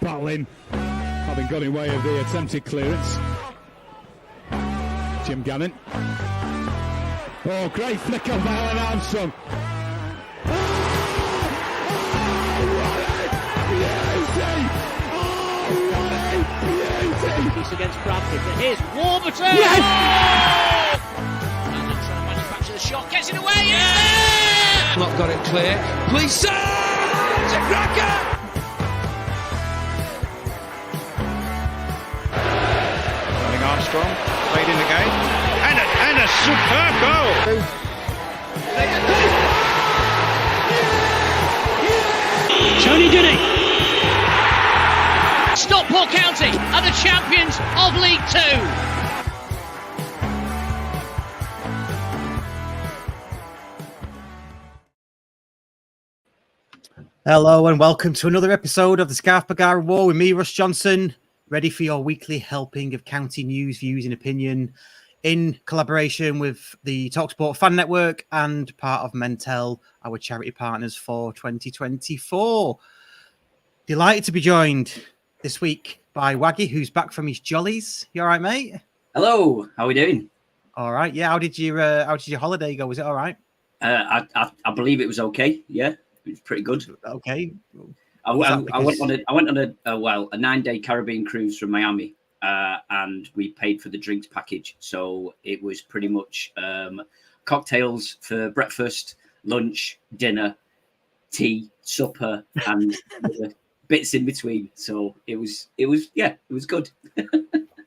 Battling, having got in way of the attempted clearance. Jim Gannon. Oh, great flick of Alan Armstrong. Oh, what a beauty! This against Bradford, but here's Warburton! Yes! Oh! And trying to manufacture the shot, gets it away, yeah! Not got it clear. Please, sir! It's a cracker! Armstrong played in the game, and a superb goal. Tony did it. Stockport County are the champions of League Two. Hello and welcome to another episode of the Scarf Bagara War with me, Russ Johnson. Ready for your weekly helping of county news, views and opinion in collaboration with the TalkSport Fan Network and part of Mentel, our charity partners for 2024. Delighted to be joined this week by Waggy, who's back from his jollies. You all right, mate? Hello, how are we doing? All right. Yeah, how did your holiday go? Was it all right? I believe it was okay. Yeah, it was pretty good. Okay. I went on a 9-day Caribbean cruise from Miami, and we paid for the drinks package. So it was pretty much cocktails for breakfast, lunch, dinner, tea, supper, and bits in between. So it was good.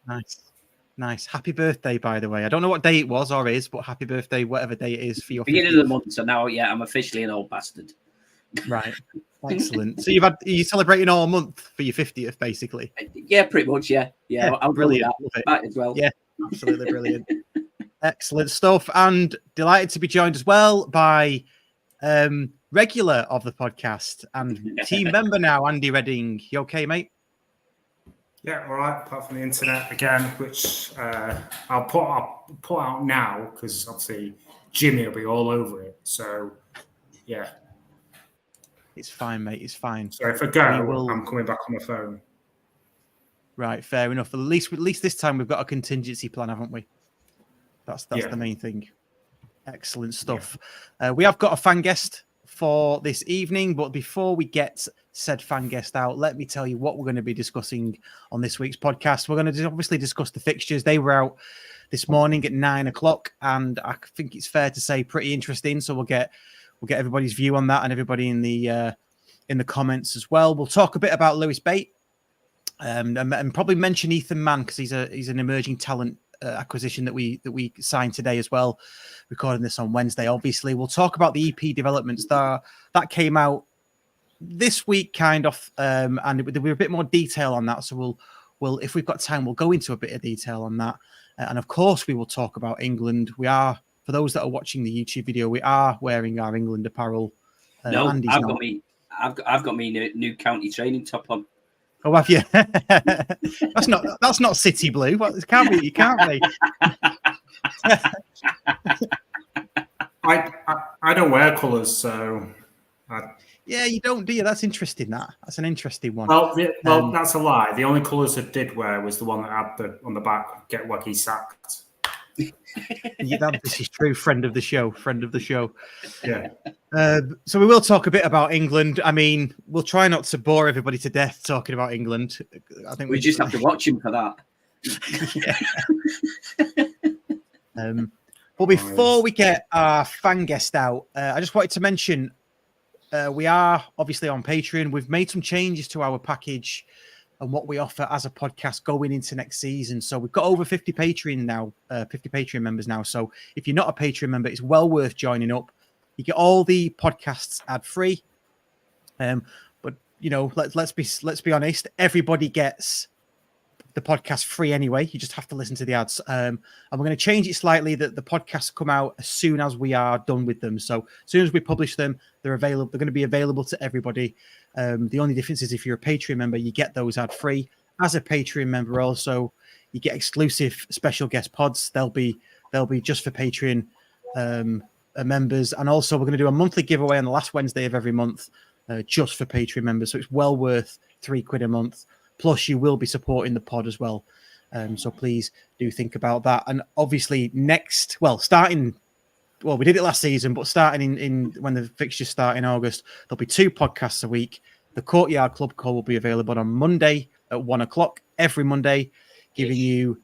Nice. Happy birthday, by the way. I don't know what day it was or is, but happy birthday, whatever day it is for your beginning 50th. Of the month. So now, yeah, I'm officially an old bastard. Right. Excellent. So are you celebrating all month for your 50th, basically? Yeah, pretty much. Yeah. I'll brilliant. That as well. Yeah, absolutely brilliant. Excellent stuff. And delighted to be joined as well by regular of the podcast and team member now, Andy Redding. You okay, mate? Yeah, all right. Apart from the internet again, which I'll put out now because obviously Jimmy will be all over it. So, yeah. It's fine, mate. It's fine. So if I go, I'm coming back on my phone. Right, fair enough. At least this time we've got a contingency plan, haven't we? That's the main thing. Excellent stuff. Yeah. We have got a fan guest for this evening, but before we get said fan guest out, let me tell you what we're going to be discussing on this week's podcast. We're going to obviously discuss the fixtures. They were out this morning at 9:00, and I think it's fair to say pretty interesting. So we'll get everybody's view on that and everybody in the comments as well. We'll talk a bit about Lewis Bate and probably mention Ethan Mann because he's an emerging talent acquisition that we signed today as well. Recording this on Wednesday, obviously. We'll talk about the EP developments that came out this week, kind of, and there'll be a bit more detail on that. So we'll if we've got time, we'll go into a bit of detail on that, and of course we will talk about England. We are. For those that are watching the YouTube video, we are wearing our England apparel. No, I've got me new county training top on. Oh, have you? that's not city blue. Well, it can't be. You can't be. I don't wear colours, so. Yeah, you don't, do you? That's interesting. That's an interesting one. Well, that's a lie. The only colours I did wear was the one that had on the back "Get Waggy Sacked." This is true. Friend of the show. Yeah. So we will talk a bit about England. I mean, we'll try not to bore everybody to death talking about England. I think we just have to watch him for that. But before we get our fan guest out, I just wanted to mention we are obviously on Patreon. We've made some changes to our package and what we offer as a podcast going into next season. So we've got over 50 Patreon members now. So if you're not a Patreon member, it's well worth joining up. You get all the podcasts ad free. But you know, let's be honest. Everybody gets the podcast free anyway. You just have to listen to the ads. And we're going to change it slightly that the podcasts come out as soon as we are done with them. So as soon as we publish them, they're available. They're going to be available to everybody. The only difference is if you're a Patreon member, you get those ad free. As a Patreon member, also you get exclusive special guest pods. They'll be just for Patreon members, and also we're going to do a monthly giveaway on the last Wednesday of every month, just for Patreon members. So it's well worth £3 a month. Plus, you will be supporting the pod as well. So please do think about that. And obviously, we did it last season, but starting in when the fixtures start in August, there'll be 2 podcasts a week. The Courtyard Club Call will be available on Monday at 1:00 every Monday, giving you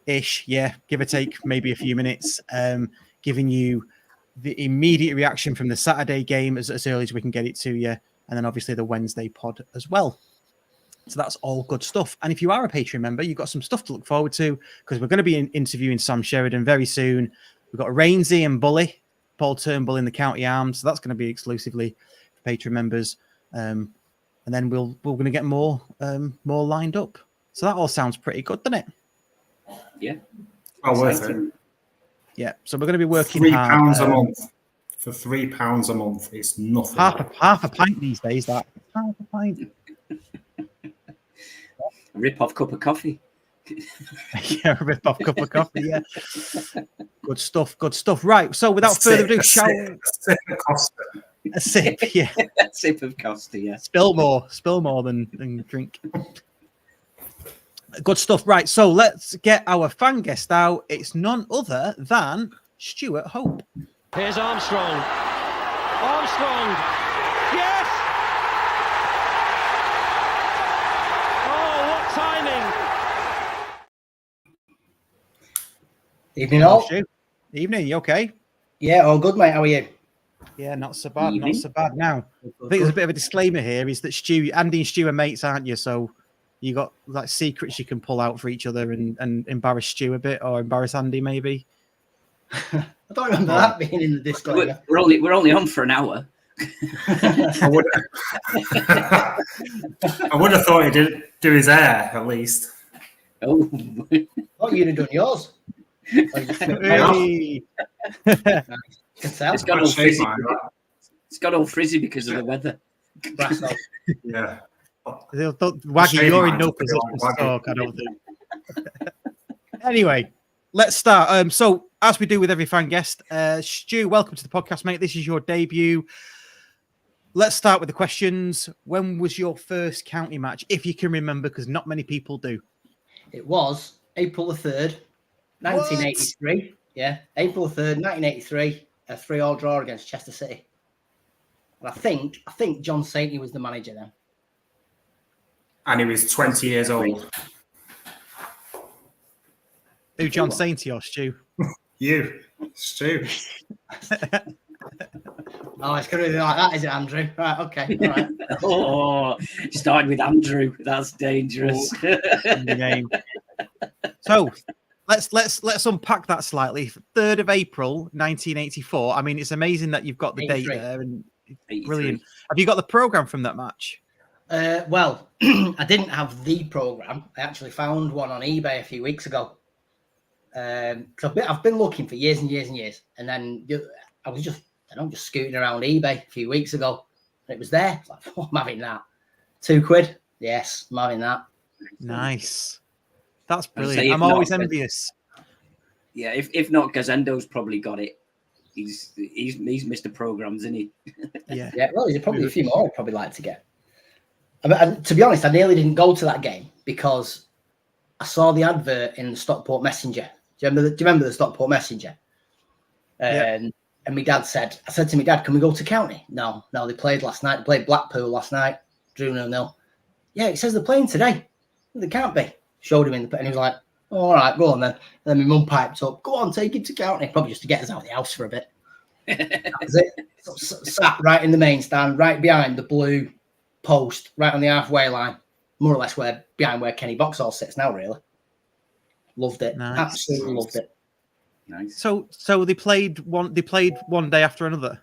give or take maybe a few minutes, giving you the immediate reaction from the Saturday game as early as we can get it to you, and then obviously the Wednesday pod as well. So that's all good stuff. And if you are a Patreon member, you've got some stuff to look forward to, because we're going to be interviewing Sam Sheridan very soon. We've got Rainsy and Bully, Paul Turnbull in the County Arms. So that's going to be exclusively for Patreon members. And then we're going to get more lined up. So that all sounds pretty good, doesn't it? Yeah. Well worth it. Yeah. So we're going to be working £3 a month. For £3 a month, it's nothing. Half a pint these days. That half a pint. Rip-off cup of coffee. Yeah, a rip-off cup of coffee, yeah. Good stuff. Right, so without further ado, shall we... A sip of Costa. A sip, yeah. A sip of Costa, yeah. Spill more than drink. Good stuff. Right, so let's get our fan guest out. It's none other than Stuart Hope. Here's Armstrong. Yes! Oh, what timing! Evening all. Evening, you okay? Yeah, all good, mate. How are you? Yeah, not so bad. Not so bad. Now, I think there's a bit of a disclaimer here: is that Andy and Stu are mates, aren't you? So you got like secrets you can pull out for each other and embarrass Stu a bit, or embarrass Andy maybe. I don't remember that being in the disclaimer. We're only on for an hour. I would have thought he did do his hair at least. Oh, Oh, you'd have done yours. Hey. Can tell. it's got all frizzy. It's got all frizzy because of the weather. Yeah. Waggy, you're in no position to talk, I don't think. Anyway, let's start. So, as we do with every fan guest, Stu, welcome to the podcast, mate. This is your debut. Let's start with the questions. When was your first county match, if you can remember, because not many people do? It was April the 3rd, 1983. What? Yeah, April the 3rd, 1983. A 3-3 draw against Chester City. And I think John Saintey was the manager then. And he was 20 years old. Who, John Saintey or Stu? You, Stu. Oh, it's going to be like that, is it, Andrew? Right, okay. All right. Oh, starting with Andrew. That's dangerous. So let's unpack that slightly. 3rd of April, 1984. I mean, it's amazing that you've got the date there, and brilliant. Have you got the program from that match? Well, I didn't have the program. I actually found one on eBay a few weeks ago. Because I've been looking for years and years and years, and then I was just scooting around eBay a few weeks ago, and it was there. I was like, oh, I'm having that. £2. Yes, I'm having that. Nice. That's brilliant. I'm always envious. Yeah, if not, Gazendo's probably got it. He's Mr. Programs, isn't he? Yeah. Yeah. Well, there's probably a few more I'd probably like to get. I mean, to be honest, I nearly didn't go to that game because I saw the advert in the Stockport Messenger. Do you remember the Stockport Messenger? And my dad said, I said to my dad, can we go to County? No, they played last night. They played Blackpool last night. Drew 0-0. Yeah, it says they're playing today. They can't be. Showed him and he was like, oh, all right, go on then. And then my mum piped up, go on, take him to County. Probably just to get us out of the house for a bit. That was it. So, sat right in the main stand, right behind the blue post, right on the halfway line, more or less behind where Kenny Boxall sits now, really. Loved it. Nice. Absolutely loved it. Nice. So they played one day after another.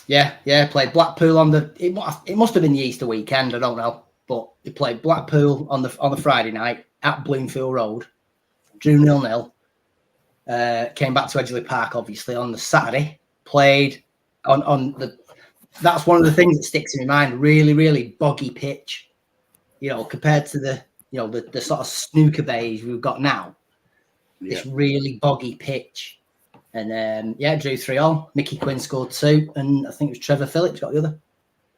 Yeah. Played Blackpool on it must have been the Easter weekend. I don't know, but they played Blackpool on the Friday night, at Bloomfield Road, drew 0-0. Came back to Edgeley Park, obviously, on the Saturday. Played on the. That's one of the things that sticks in my mind. Really, really boggy pitch. Compared to the sort of snooker bays we've got now. Yeah. This really boggy pitch. And drew 3-0. Mickey Quinn scored 2, and I think it was Trevor Phillips got the other.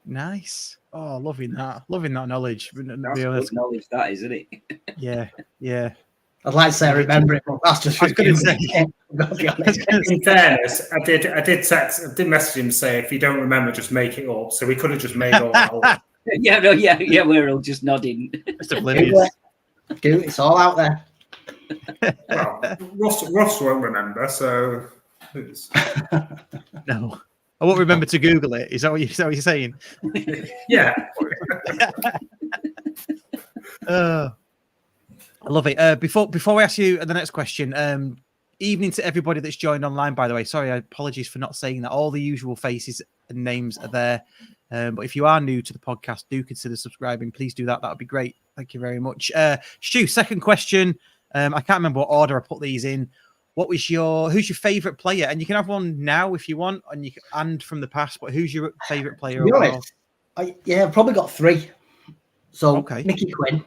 Nice. Oh, loving that knowledge. That's good knowledge, that, isn't it? Yeah. I'd like to say I remember it, but that's just. I was going to say. In fairness, I did message him to say, if you don't remember, just make it up. So we could have just made all that up. Yeah, we're all just nodding. Just oblivious. It's all out there. Well, Ross won't remember, so. No. I won't remember to Google it. Is that what you're saying? Yeah. I love it. Before we ask you the next question, evening to everybody that's joined online, by the way. Sorry, apologies for not saying that. All the usual faces and names are there. But if you are new to the podcast, do consider subscribing. Please do that. That would be great. Thank you very much. Stu, second question. I can't remember what order I put these in. Who's your favourite player? And you can have one now if you want, and from the past. But who's your favourite player? To be honest, I've probably got 3. So Mickey Quinn,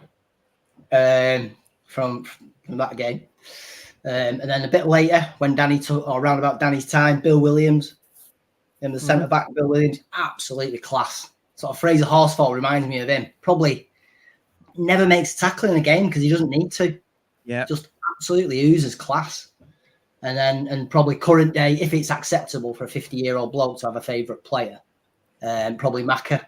from that game, and then a bit later when Danny took, or around about Danny's time, Bill Williams, and the centre back. Bill Williams, absolutely class. Sort of Fraser Horsfall reminds me of him. Probably never makes a tackle in a game because he doesn't need to. Yeah, just absolutely oozes class. And probably current day, if it's acceptable for a 50-year-old bloke to have a favourite player, probably Macca.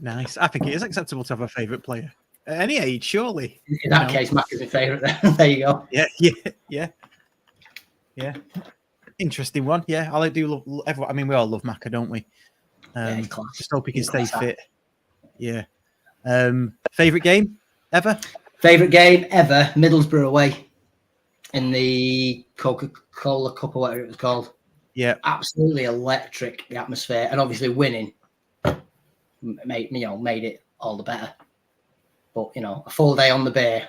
Nice. I think it is acceptable to have a favourite player at any age, surely. In that case, Macca's my favourite. There you go. Yeah. Interesting one. Yeah, I do love everyone. I mean, we all love Macca, don't we? Just hope he can stay fit. Yeah. Favourite game ever? Favourite game ever, Middlesbrough away in the Coca-Cola Cup or whatever it was called. Yeah. Absolutely electric, the atmosphere. And obviously winning made it all the better. But, a full day on the bay,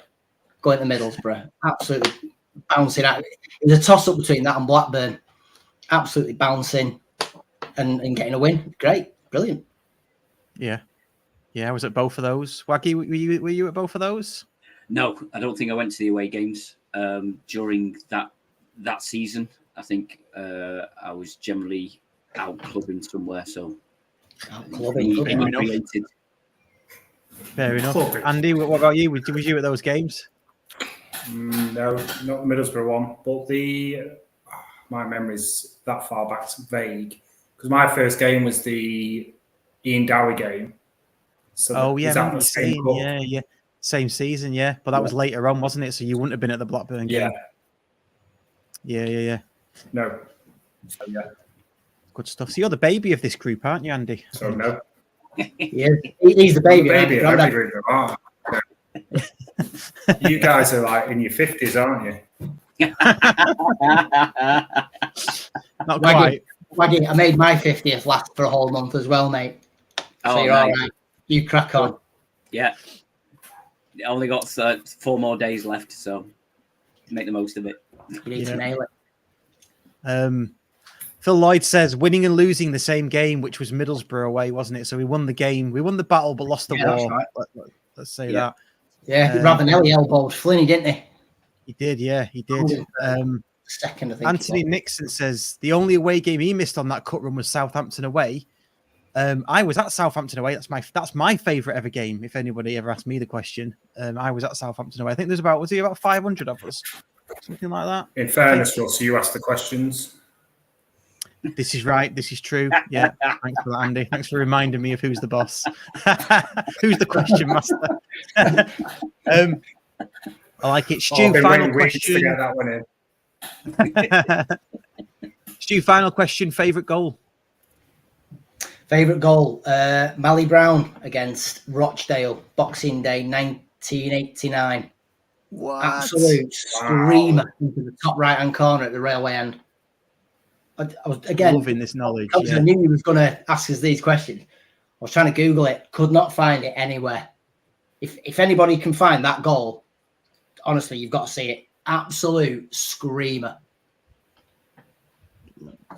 going to Middlesbrough, absolutely bouncing out. It was a toss-up between that and Blackburn. Absolutely bouncing and getting a win. Great. Brilliant. Yeah. Yeah, I was at both of those. Waggy, were you at both of those? No, I don't think I went to the away games during that season. I think I was generally out clubbing somewhere. So related. Fair enough. Andy, what about you? Was you at those games? No, not the Middlesbrough one. But my memory's that far back's vague. Because my first game was the Ian Dowie game. So same season, yeah. But that was later on, wasn't it? So you wouldn't have been at the Blackburn game. Yeah. No. So, yeah. Good stuff. So you're the baby of this group, aren't you, Andy? So no. Yeah, he's the baby. You guys are like in your 50s, aren't you? Not quite. Waggy, I made my 50th last for a whole month as well, mate. So you're all right. You crack on. Yeah. I only got 4 more days left, so make the most of it. You need to nail it. Phil Lloyd says winning and losing the same game, which was Middlesbrough away, wasn't it? So we won the game, we won the battle, but lost the war. Right. Let's say that. Yeah, Ravanelli elbowed Flinney, didn't he? He did, yeah, he did. Second, I think. Anthony Nixon says the only away game he missed on that cut run was Southampton away. I was at Southampton away. That's my favourite ever game. If anybody ever asked me the question, I was at Southampton away. I think there's about 500 of us, something like that. In fairness, Ross, you asked the questions. This is right. This is true. Yeah. Thanks for that, Andy. Thanks for reminding me of who's the boss. Who's the question master? I like it. Stu, final question. To get that one in. Stu, final question. Favourite goal? Favourite goal? Mally Brown against Rochdale, Boxing Day 1989. What? Absolute screamer into the top right-hand corner at the railway end. I was again loving this knowledge. I knew he was going to ask us these questions. I was trying to Google it, could not find it anywhere. If anybody can find that goal, honestly, you've got to see it. Absolute screamer.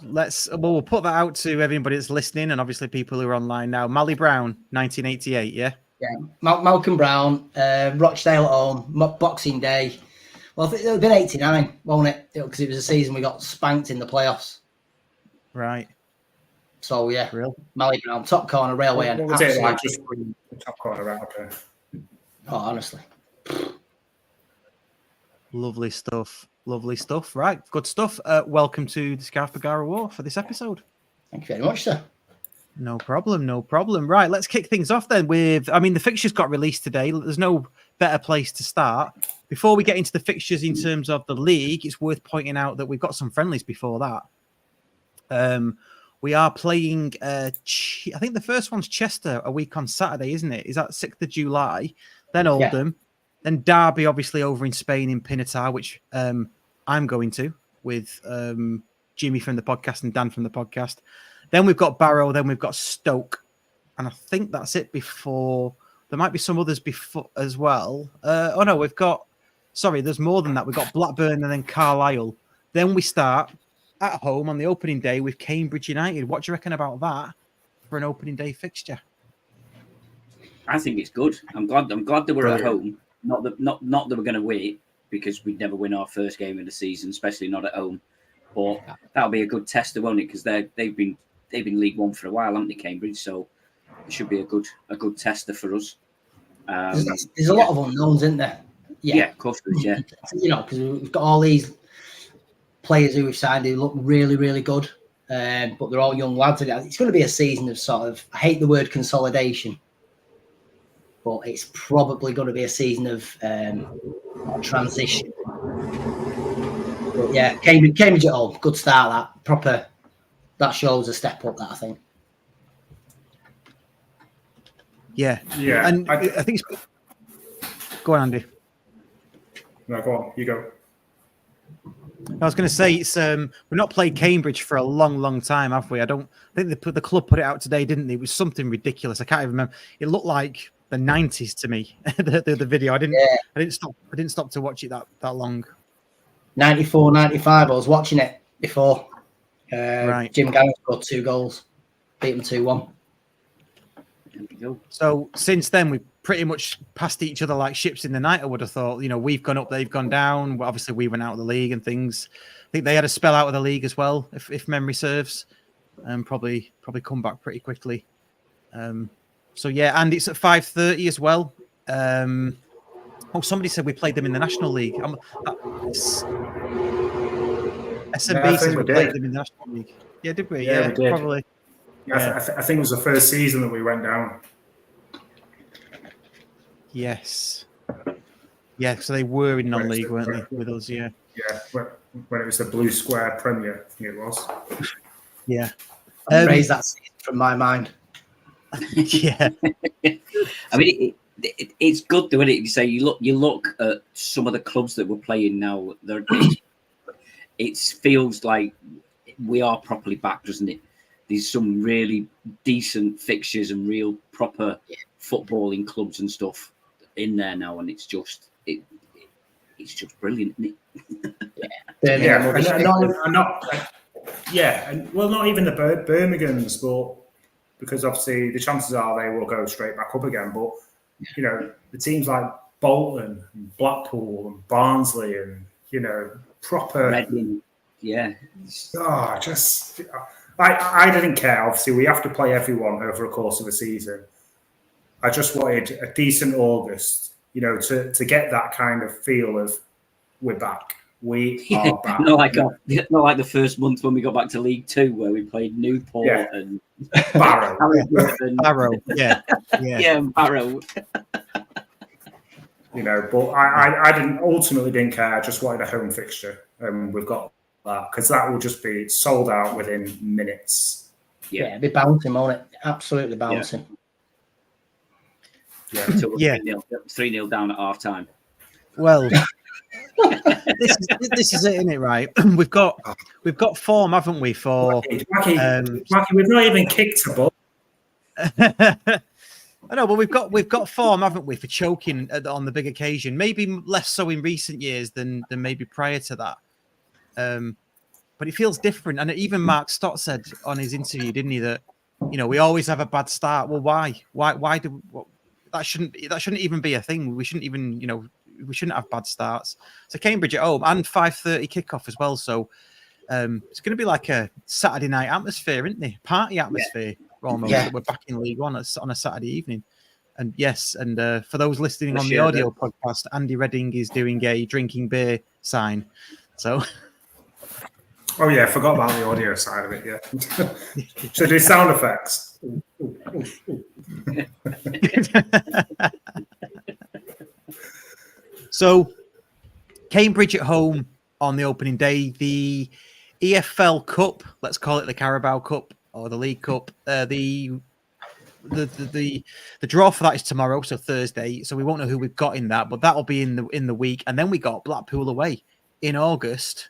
We'll put that out to everybody that's listening, and obviously people who are online now. Mally Brown, 1988, yeah? Yeah, Malcolm Brown, Rochdale at home, Boxing Day. Well, I think it would have been 89, won't it? Because it was a season we got spanked in the playoffs. Right. So, yeah, Real. Mally Brown, top corner, railway. What was it like? Just top corner out there. Oh, honestly. Lovely stuff. Lovely stuff. Right. Good stuff. Welcome to the Scarf Bagara War for this episode. Thank you very much, sir. No problem. No problem. Right. Let's kick things off then with, the fixtures got released today. There's no better place to start. Before we get into the fixtures in terms of the league, it's worth pointing out that we've got some friendlies before that. We are playing, I think the first one's Chester a week on Saturday, isn't it? Is that 6th of July? Then Oldham. Then Derby, obviously, over in Spain in Pinatar, which I'm going to with Jimmy from the podcast and Dan from the podcast. Then we've got Barrow. Then we've got Stoke. And I think that's it before. There might be some others before as well. There's more than that. We've got Blackburn and then Carlisle. Then we start at home on the opening day with Cambridge United. What do you reckon about that for an opening day fixture? I think it's good. I'm glad that we're at home. Not that we're going to win, because we'd never win our first game of the season, especially not at home. But that'll be a good tester, won't it? Because they've been League One for a while, haven't they, Cambridge? So it should be a good tester for us. There's a lot of unknowns, isn't there? Yeah, of course there is, yeah. Because we've got all these players who we've signed who look really, really good, but they're all young lads. It's going to be a season of sort of, I hate the word consolidation, but it's probably going to be a season of transition. But yeah, Cambridge at home, good start. That shows a step up. That I think. Yeah, and I think it's. Go on, Andy. No, go on. You go. I was going to say it's we've not played Cambridge for a long, long time, have we? I think the club put it out today, didn't they? It was something ridiculous. I can't even remember. It looked like the 90s to me. the video. I didn't stop to watch it that long. 94, 95. I was watching it before. Right. Jim Gannon scored 2 goals, beat them 2-1. So since then, we've pretty much passed each other like ships in the night. I would have thought, we've gone up, they've gone down. Well, obviously, we went out of the league and things. I think they had a spell out of the league as well, if memory serves, and probably come back pretty quickly. So yeah, and it's at 5:30 as well. Somebody said we played them in the National League. SMB says we played them in the National League. Yeah, did we? Yeah, we did. Probably. Yeah. I think it was the first season that we went down. Yes. Yeah, so they were in non-league, weren't they, with us? Yeah. Yeah, when it was the Blue Square Premier, I think it was. Yeah. Raise that from my mind. Yeah. I mean, it's good though, isn't it? You say you look at some of the clubs that we're playing now. It feels like we are properly back, doesn't it? There's some really decent fixtures and real proper footballing clubs and stuff in there now, and it's just brilliant, isn't it? Not even the Birminghams, but because obviously the chances are they will go straight back up again. But the teams like Bolton, and Blackpool, and Barnsley, and proper Reading, yeah. I didn't care. Obviously, we have to play everyone over a course of a season. I just wanted a decent August, to get that kind of feel of we're back. We are back. Not like the first month when we got back to League Two, where we played Newport and Barrow. Barrow, yeah, and Barrow. But I ultimately didn't care. I just wanted a home fixture, and we've got that because that will just be sold out within minutes. Yeah, it'd be bouncing, won't it? Absolutely bouncing. Yeah, until we're 3-0 down at half time. Well, this is it, isn't it? Right, we've got form, haven't we? For Wacky, we've not even kicked a ball. I know, but we've got form, haven't we, for choking on the big occasion? Maybe less so in recent years than maybe prior to that. But it feels different. And even Mark Stott said on his interview, didn't he, that we always have a bad start. Well, why? Why do that shouldn't even be a thing? We shouldn't even we shouldn't have bad starts. So Cambridge at home and 5:30 kickoff as well. So it's going to be like a Saturday night atmosphere, isn't it? Party atmosphere almost. Yeah. That we're back in League One on a Saturday evening. And yes, and for those listening on the audio podcast, Andy Redding is doing a drinking beer sign. So. Oh yeah, I forgot about the audio side of it. Yeah, should do sound effects. So, Cambridge at home on the opening day, the EFL Cup, let's call it the Carabao Cup or the League Cup. The draw for that is tomorrow, so Thursday. So we won't know who we've got in that, but that'll be in the week. And then we got Blackpool away in August,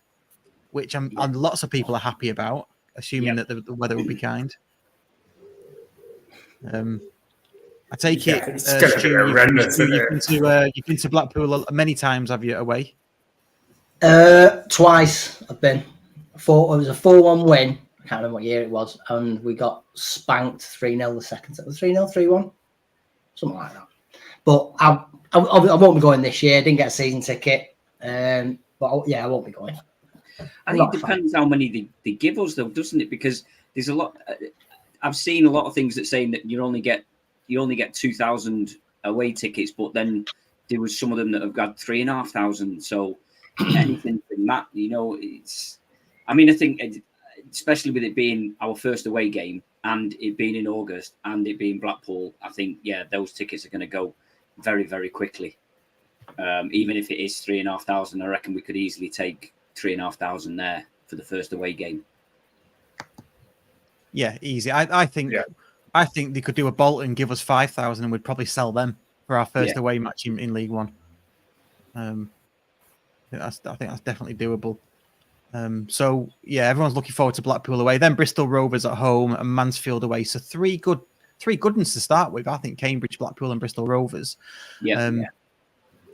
which and lots of people are happy about, assuming that the weather will be kind. I take it, Stu, you've been to Blackpool many times, have you, away? Twice I've been. It was a 4-1 win. I can't remember what year it was, and we got spanked 3-0 the second set. 3-0, 3-1, something like that. But I won't be going this year. I didn't get a season ticket, but I won't be going. I think it depends how many they give us, though, doesn't it? Because there's a lot. I've seen a lot of things that saying that you only get 2,000 away tickets, but then there was some of them that have got 3,500. So anything from that, it's. I mean, I think, especially with it being our first away game and it being in August and it being Blackpool, I think those tickets are going to go very, very quickly. Even if it is 3,500, I reckon we could easily take 3,500 there for the first away game. Yeah, easy. I think they could do a bolt and give us 5,000, and we'd probably sell them for our first away match in League One. I think that's definitely doable. So everyone's looking forward to Blackpool away. Then Bristol Rovers at home and Mansfield away. So three good ones to start with. I think Cambridge, Blackpool, and Bristol Rovers. The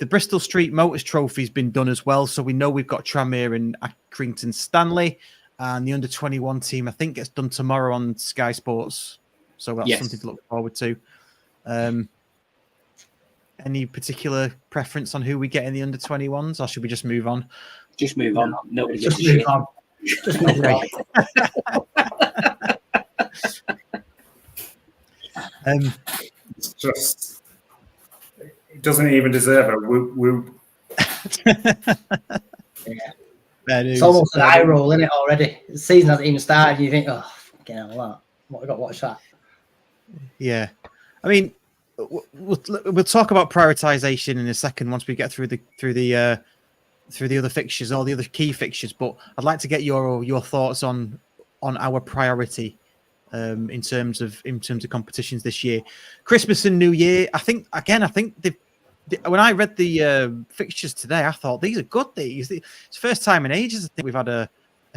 Bristol Street Motors Trophy's been done as well, so we know we've got Tranmere and Accrington Stanley, and the under-21 team, I think, gets done tomorrow on Sky Sports, so that's something to look forward to. Any particular preference on who we get in the under-21s, or should we just move on? Just move on. Nobody just move on. Just move on. It's just. It doesn't even deserve a whoop whoop. It's almost an eye roll, isn't it, already? The season hasn't even started, and you think, oh, fucking hell, what have I got to watch that? Yeah. I mean, we'll talk about prioritisation in a second once we get through the other fixtures, all the other key fixtures, but I'd like to get your thoughts on our priority in terms of competitions this year. Christmas and New Year, I think when I read the fixtures today, I thought these are good. It's the first time in ages I think we've had a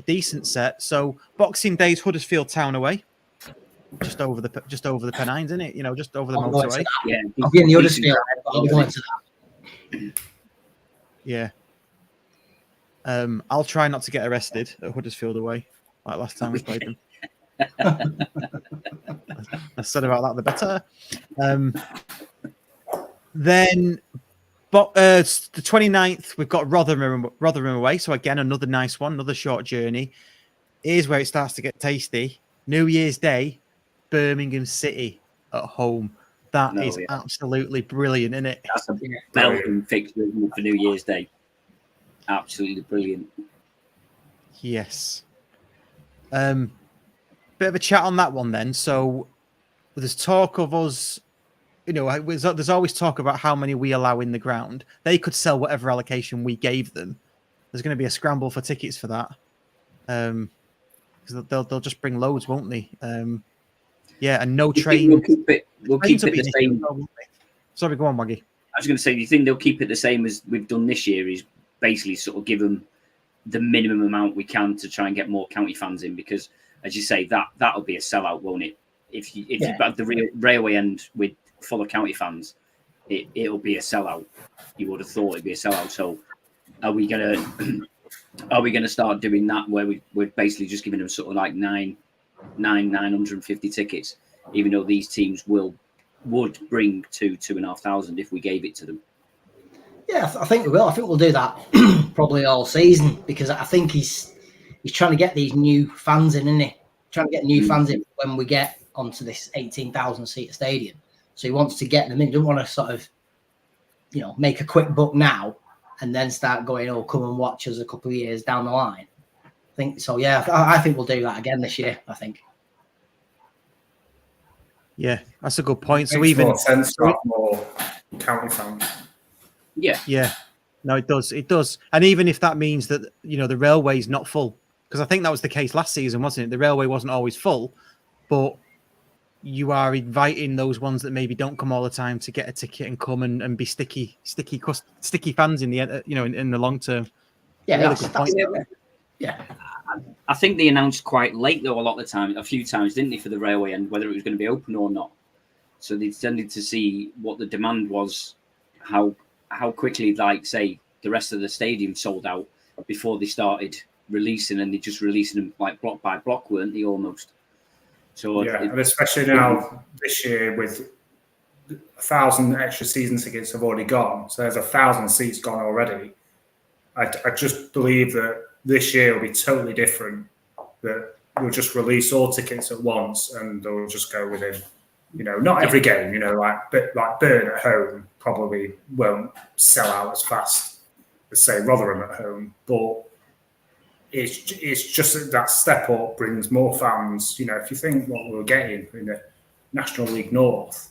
decent set. So Boxing Day's Huddersfield Town away, just over the Pennines, isn't it? Just over the motorway. Yeah, I'll be in the Huddersfield. I'll be going to that. Yeah. I'll try not to get arrested at Huddersfield away, like last time we played them. I said about that the better. Then the 29th, we've got Rotherham away. So again, another nice one, another short journey. Here's where it starts to get tasty. New Year's Day, Birmingham City at home. That is absolutely brilliant, isn't it? That's a Belgian fixture for New Year's Day. Absolutely brilliant. Yes. Bit of a chat on that one then. So there's talk of us, there's always talk about how many we allow in the ground. They could sell whatever allocation we gave them. There's going to be a scramble for tickets for that. Because they'll just bring loads, won't they? And no train. We'll keep it the same. Sorry, go on, Waggy. I was going to say, do you think they'll keep it the same as we've done this year? Is basically sort of give them the minimum amount we can to try and get more county fans in, because, as you say, that'll be a sellout, won't it? If you have the railway end with full of county fans, it'll be a sellout. You would have thought it'd be a sellout. So are we gonna start doing that where we're basically just giving them sort of like 950 tickets, even though these teams would bring 2,500 if we gave it to them? Yeah, I think we will. I think we'll do that probably all season, because I think he's trying to get these new fans in, isn't he? Trying to get new fans in when we get onto this 18,000 seat stadium. So he wants to get them in. He doesn't want to sort of, make a quick buck now and then start going, oh, come and watch us a couple of years down the line. I think so. Yeah, I think we'll do that again this year, I think. Yeah, that's a good point. So even more sense to have more county fans. Yeah. No, it does. And even if that means that, the railway's not full, because I think that was the case last season, wasn't it? The railway wasn't always full, but you are inviting those ones that maybe don't come all the time to get a ticket and come and be sticky fans in the in the long term. Yeah, really good point. Yeah. I think they announced quite late though a few times, didn't they, for the railway, and whether it was going to be open or not. So they tended to see what the demand was, how quickly, like say, the rest of the stadium sold out before they started releasing, and they just releasing them like block by block, weren't they, almost? So and especially now this year with 1,000 extra season tickets have already gone, so there's 1,000 seats gone already. I just believe that this year will be totally different. That we'll just release all tickets at once, and they'll just go within, not every game. Like Burn at home probably won't sell out as fast as say Rotherham at home, but it's just that step up brings more fans. If you think what we were getting in the National League North,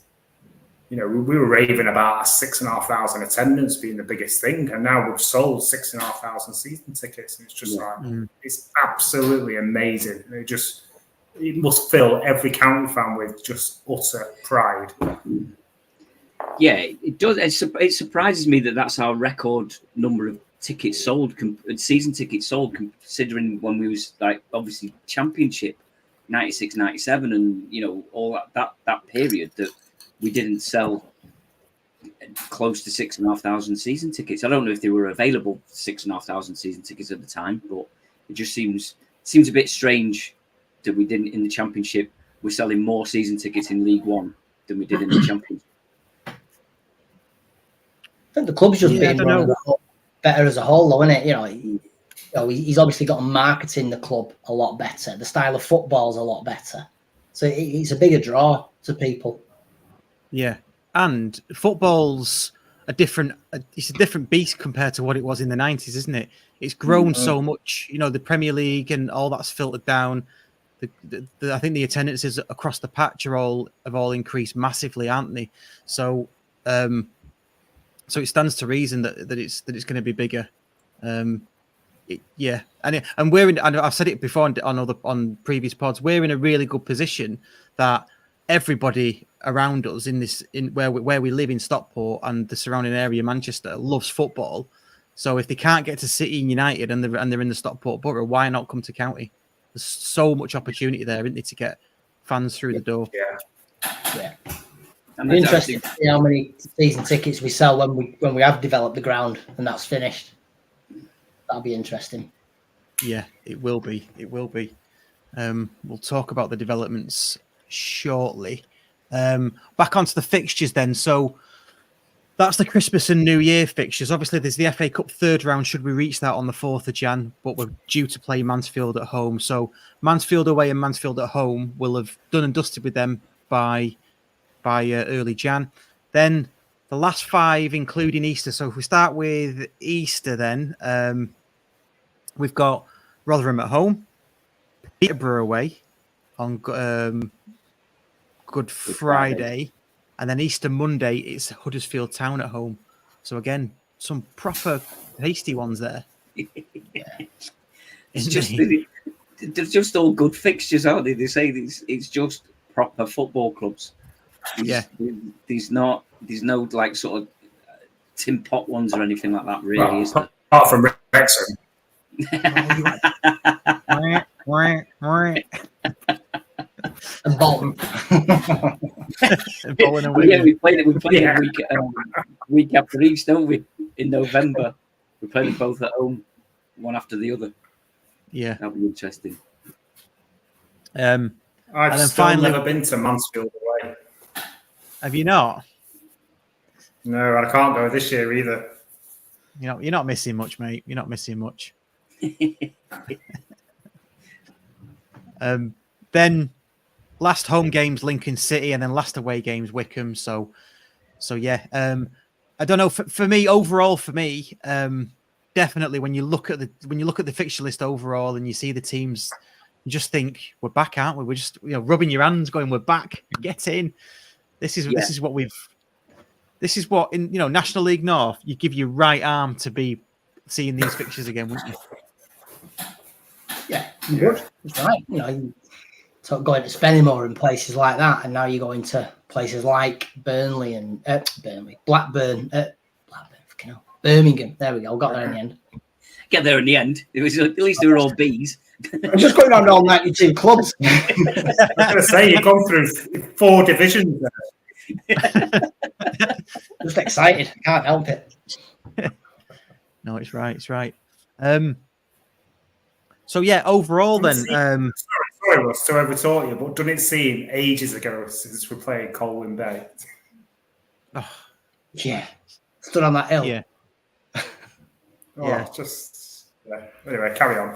we were raving about 6,500 attendance being the biggest thing, and now we've sold 6,500 season tickets, and it's just it's absolutely amazing. It must fill every county fan with just utter pride. Yeah, it does. It surprises me that that's our record number of tickets sold, season tickets sold, considering when we was like obviously Championship 96, 97, and all that period that we didn't sell close to 6,500 season tickets. I don't know if they were available 6,500 season tickets at the time, but it just seems a bit strange that we didn't in the Championship. We're selling more season tickets in League One than we did in the Championship. I think the club's just being better as a whole, though, isn't it? He's obviously got to marketing the club a lot better. The style of football's a lot better, so it's a bigger draw to people. Yeah, and football's it's a different beast compared to what it was in the 90s, isn't it? It's grown so much. The Premier League and all that's filtered down. I think the attendances across the patch have all increased massively, aren't they? So so it stands to reason that it's going to be bigger. And we're in. And I've said it before on previous pods. We're in a really good position that everybody around us where we live in Stockport and the surrounding area, Manchester, loves football. So if they can't get to City and United and they're in the Stockport borough, why not come to County? There's so much opportunity there, isn't there, to get fans through the door. Yeah. I'm interested to see how many season tickets we sell when we have developed the ground and that's finished. That'll be interesting. Yeah, it will be. We'll talk about the developments shortly. Back onto the fixtures then. So that's the Christmas and New Year fixtures. Obviously, there's the FA Cup third round should we reach that on the 4th of Jan, but we're due to play Mansfield at home. So Mansfield away and Mansfield at home will have done and dusted with them by early Jan. Then the last 5, including Easter. So if we start with Easter then, we've got Rotherham at home, Peterborough away on Good Friday, and then Easter Monday, it's Huddersfield Town at home. So again, some proper hasty ones there. They're just all good fixtures, aren't they? They say it's just proper football clubs. There's no like sort of tin pot ones or anything like that, really. Is there? Apart from Wrexham. And Bolton. Bolton and Yeah, Wigan. we played it week after each, don't we? In November, we played them both at home, one after the other. Yeah. That'll be interesting. I've and then still finally, never been to Mansfield away. have you not? No, I can't go this year either. You're not missing much, mate. You're not missing much. Then last home games Lincoln City, and then last away games Wickham. So yeah. I don't know. For me, overall, definitely when you look at the fixture list overall and you see the teams, you just think we're back, aren't we? We're just rubbing your hands, going we're back. Get in. This is what in National League North you give your right arm to be seeing these fixtures again, wouldn't you? Yeah, you would. It's right. You going to Spennymoor and places like that, and now you go into places like Burnley and Blackburn, Birmingham. There we go. Got there in the end. Get there in the end. It was at least they were all B's. I'm just going on all 92 clubs. I was going to say you've gone through 4 divisions there. Just excited. Can't help it. No, it's right. It's right. So yeah, overall then. Sorry, Russ, to overtalk you, but doesn't it seem ages ago since we played Colwyn Bay? Oh, yeah, stood on that hill. Yeah. Yeah. Anyway, carry on.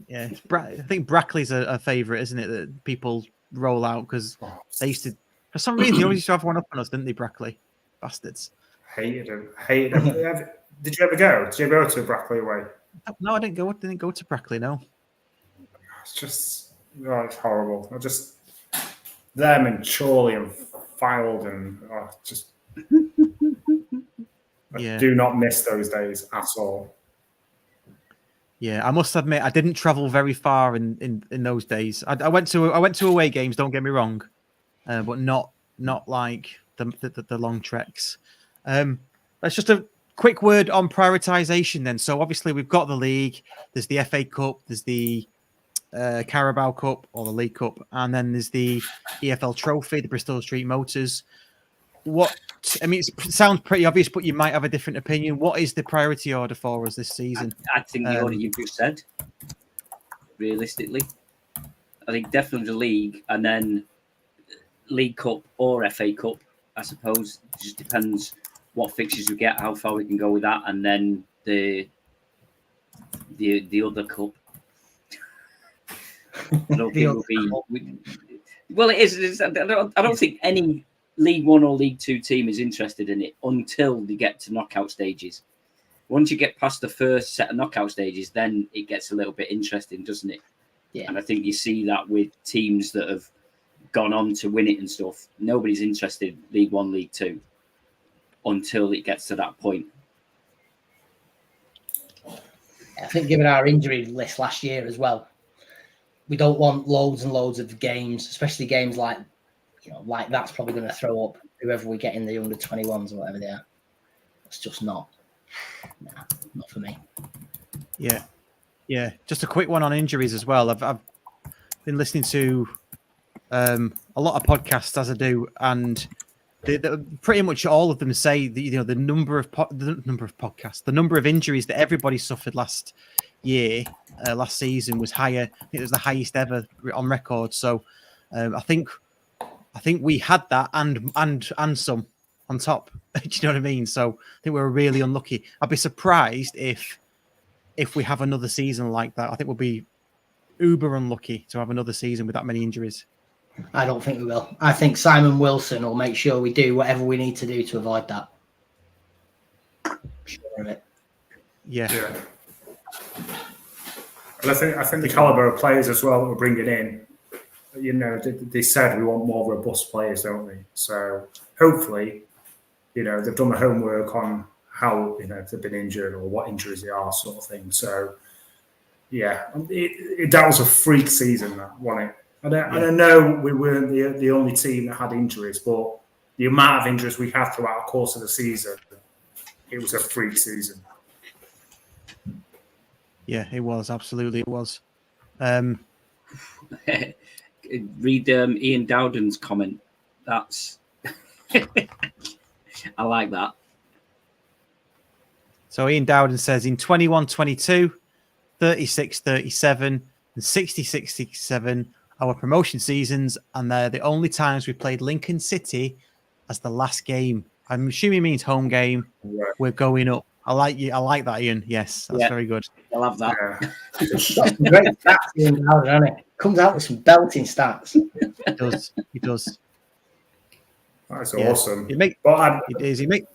Yeah, I think Brackley's a favourite, isn't it? That people roll out because they used to, for some reason, they always used to have one up on us, didn't they, Brackley? Bastards. Hated him. Did you ever go? Did you ever go to Brackley away? No, I didn't go. Didn't go to Brackley. No. It's just, it's horrible. Them and Chorley and Fylde and I do not miss those days at all. Yeah, I must admit I didn't travel very far in those days. I went to away games. Don't get me wrong, but not like the long treks. That's just a quick word on prioritisation then. So obviously we've got the league. There's the FA Cup. There's the Carabao Cup or the League Cup, and then there's the EFL Trophy, the Bristol Street Motors. It sounds pretty obvious, but you might have a different opinion. What is the priority order for us this season? I think the order you just said, realistically. I think definitely the league, and then League Cup or FA Cup, I suppose. It just depends what fixtures we get, how far we can go with that, and then the other cup. I don't think it'll be. Well, it is. I don't think any League One or League Two team is interested in it until they get to knockout stages. Once you get past the first set of knockout stages, then it gets a little bit interesting, doesn't it? Yeah. And I think you see that with teams that have gone on to win it and stuff. Nobody's interested in League One, League Two until it gets to that point. I think given our injury list last year as well, we don't want loads and loads of games, especially games like that's probably going to throw up whoever we get in the under 21s or whatever they are. It's just not for me. Yeah. Just a quick one on injuries as well. I've been listening to a lot of podcasts as I do, and pretty much all of them say the number of podcasts, the number of injuries that everybody suffered last season was higher. I think it was the highest ever on record. So I think we had that and some on top. Do you know what I mean? So I think we were really unlucky. I'd be surprised if we have another season like that. I think we'll be uber unlucky to have another season with that many injuries. I don't think we will. I think Simon Wilson will make sure we do whatever we need to do to avoid that. Sure of it. Yeah. Well, I think the caliber of players as well that we're bringing in. They said we want more robust players, don't they? So hopefully, they've done the homework on how they've been injured or what injuries they are, sort of thing. So yeah, that was a freak season, that wasn't it? And I know we weren't the only team that had injuries, but the amount of injuries we had throughout the course of the season, it was a freak season. Yeah, it was. Absolutely, it was. read Ian Dowden's comment. That's I like that. So Ian Dowden says in 21-22, 36-37, and 60-67, our promotion seasons, and they're the only times we played Lincoln City as the last game. I'm assuming it means home game. Right. We're going up. I like you. I like that, Ian. Yes, that's very good. I love that. Great stats, Ian Dowden, hasn't it? Comes out with some belting stats. He does. He does. That's awesome. He make, but it is. He make.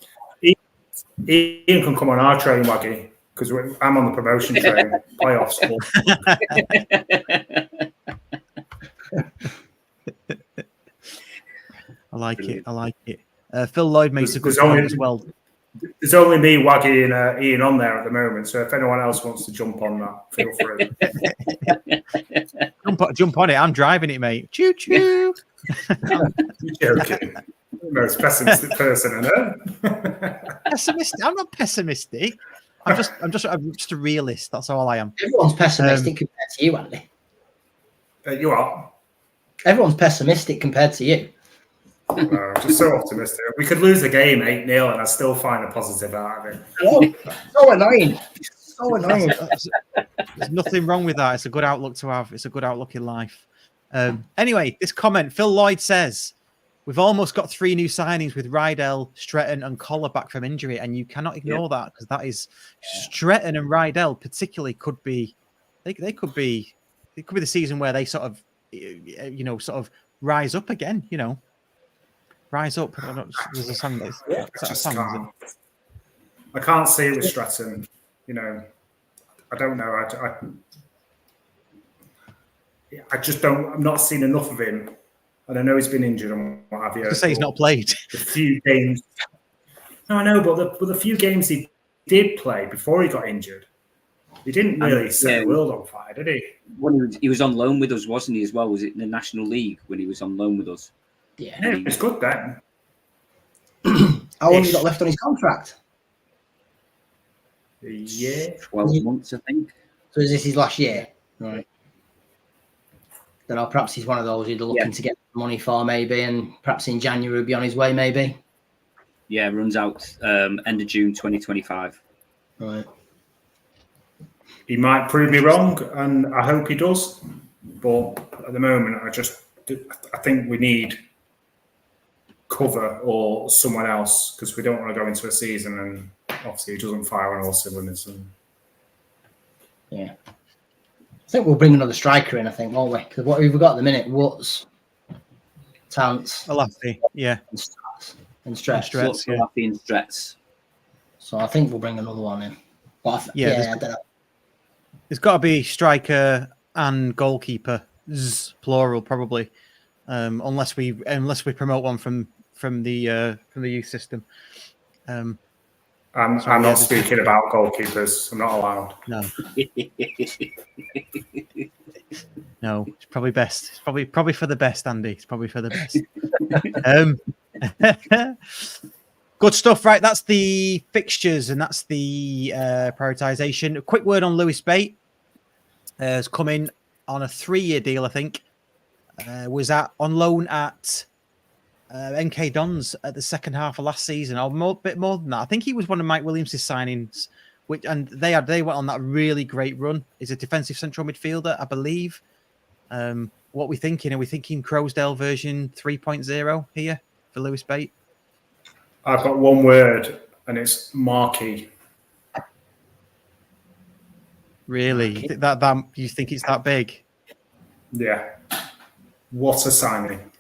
Ian can come on our train, Waggy, because I'm on the promotion train. Playoffs. I like it. I like it. Phil Lloyd makes a good point as well. There's only me, Waggy, and Ian on there at the moment. So if anyone else wants to jump on that, feel free. jump on it. I'm driving it, mate. Choo choo. Joking. Most pessimistic person I know. Pessimistic? I'm not pessimistic. I'm just a realist. That's all I am. Everyone's pessimistic compared to you, Andy. You are. Everyone's pessimistic compared to you. I'm just so optimistic. We could lose the game 8-0 and I'd still find a positive out of it. Oh, so annoying. So annoying. There's nothing wrong with that. It's a good outlook to have. It's a good outlook in life. Anyway, this comment, Phil Lloyd says, we've almost got 3 new signings with Rydell, Stretton and Collar back from injury, and you cannot ignore that because that is Stretton and Rydell particularly could be they could be the season where they sort of rise up again, Rise up. There's a song that's I can't see it with Stratton. I don't know. I just don't. I'm not seeing enough of him, and I know he's been injured and what have you. To say he's not played. The few games. No, I know, but the few games he did play before he got injured, he didn't really set the world on fire, did he? When he was on loan with us, wasn't he? As well, was it in the National League when he was on loan with us? Yeah, it was good then. How long has he got left on his contract? A year, 12 months, I think. So is this his last year? Right. Then perhaps he's one of those who'd looking to get money for maybe, and perhaps in January he'll be on his way maybe. Yeah, runs out end of June 2025. Right. He might prove me wrong, and I hope he does. But at the moment, I think we need cover or someone else because we don't want to go into a season and obviously he doesn't fire on all cylinders. Yeah. I think we'll bring another striker in, won't we? Because what have we got at the minute? Woods, Tance, Alafi, yeah. And Stretch. Alafi and Stretch. So I think we'll bring another one in. But I don't know. There's got to be striker and goalkeeper, plural probably, unless we promote one from the youth system. I'm not speaking about goalkeepers. I'm not allowed. No. No, it's probably best. It's probably for the best, Andy. It's probably for the best. Good stuff, right? That's the fixtures and that's the prioritization. A quick word on Lewis Bate. Has come in on a 3-year deal, I think. Was on loan at NK Dons at the second half of last season, or a bit more than that. I think he was one of Mike Williams' signings, they went on that really great run. He's a defensive central midfielder, I believe. What are we thinking? Are we thinking Crowsdale version 3.0 here for Lewis Bate? I've got one word, and it's marquee. Really? You think it's that big? Yeah. What a signing!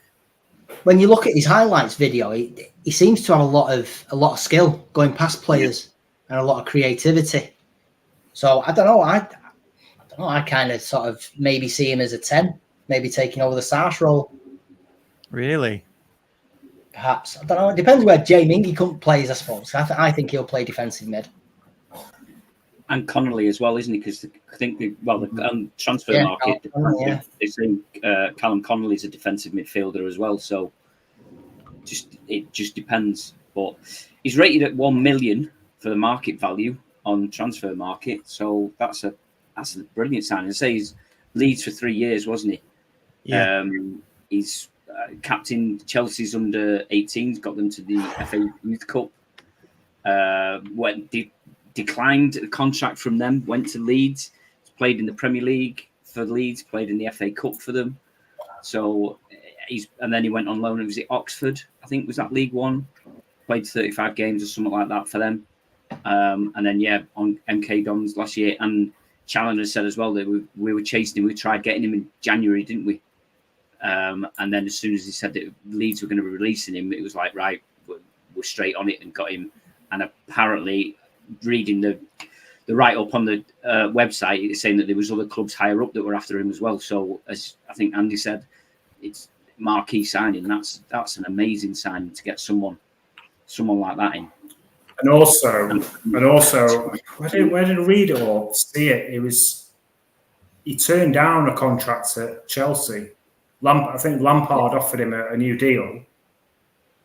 When you look at his highlights video, he seems to have a lot of skill going past players and a lot of creativity. So I don't know. I kind of sort of maybe see him as a 10, maybe taking over the Sash role. Really? Perhaps. I don't know. It depends where Jay Mingy plays, I suppose. I think he'll play defensive mid. And Connolly as well, isn't he? Because I think the transfer market, they say Callum Connolly's a defensive midfielder as well. So it just depends. But he's rated at 1 million for the market value on transfer market. So that's a brilliant signing. I say he's Leeds for 3 years, wasn't he? Yeah. He's captain Chelsea's under 18s, got them to the FA Youth Cup. Declined a contract from them, went to Leeds, played in the Premier League for Leeds, played in the FA Cup for them. So and then he went on loan. It was at Oxford, I think, was that League One. Played 35 games or something like that for them. And then on MK Dons last year. And Challenger said as well that we were chasing him. We tried getting him in January, didn't we? And then as soon as he said that Leeds were going to be releasing him, it was like, right, we're straight on it and got him. And apparently, reading the write-up on the website, it's saying that there was other clubs higher up that were after him as well. So, as I think Andy said, it's marquee signing. That's an amazing signing to get someone like that in. And also, where did I read it or see it? He turned down a contract at Chelsea. I think Lampard offered him a new deal,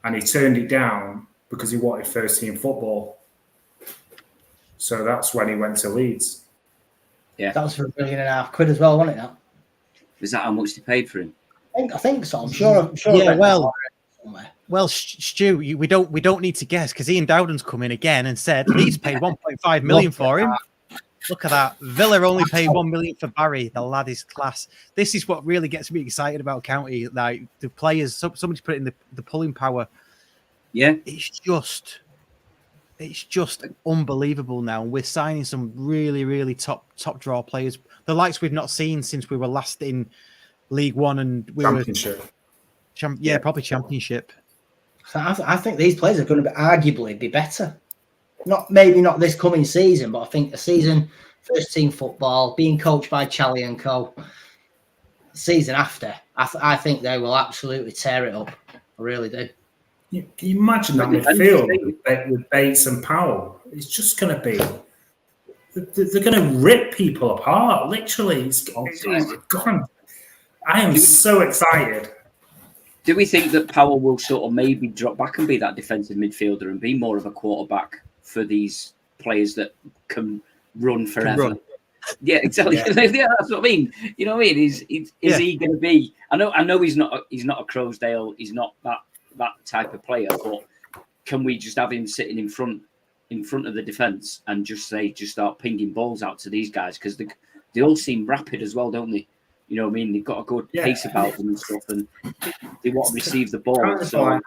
and he turned it down because he wanted first team football. So that's when he went to Leeds. Yeah, that was for £1.5 million as well, wasn't it? That? Is that how much they paid for him? I think so. I'm sure. Yeah, well, Stu, we don't need to guess because Ian Dowden's come in again and said Leeds paid 1.5 million for him. Look at that. Villa only paid 1 million for Barry. The lad is class. This is what really gets me excited about County. Like the players, somebody's put in the pulling power. Yeah, it's just unbelievable now. We're signing some really, really top draw players. The likes we've not seen since we were last in League One and we Championship. were probably Championship. So I think these players are going to arguably be better. Maybe not this coming season, but I think the season, first team football, being coached by Charlie and Co. Season after, I think they will absolutely tear it up. I really do. Can you imagine that midfield with Bates and Powell? It's just going to be. They're going to rip people apart. Literally, God, I am so excited. Do we think that Powell will sort of maybe drop back and be that defensive midfielder and be more of a quarterback for these players that can run forever? Yeah, exactly. Yeah. Yeah, that's what I mean. You know what I mean? Is he going to be? I know he's not a Crowsdale. He's not that type of player. But can we just have him sitting in front of the defense and just start pinging balls out to these guys because they all seem rapid as well, don't they? You know what I mean? They've got a good pace about them and stuff, and they want to receive the ball. So.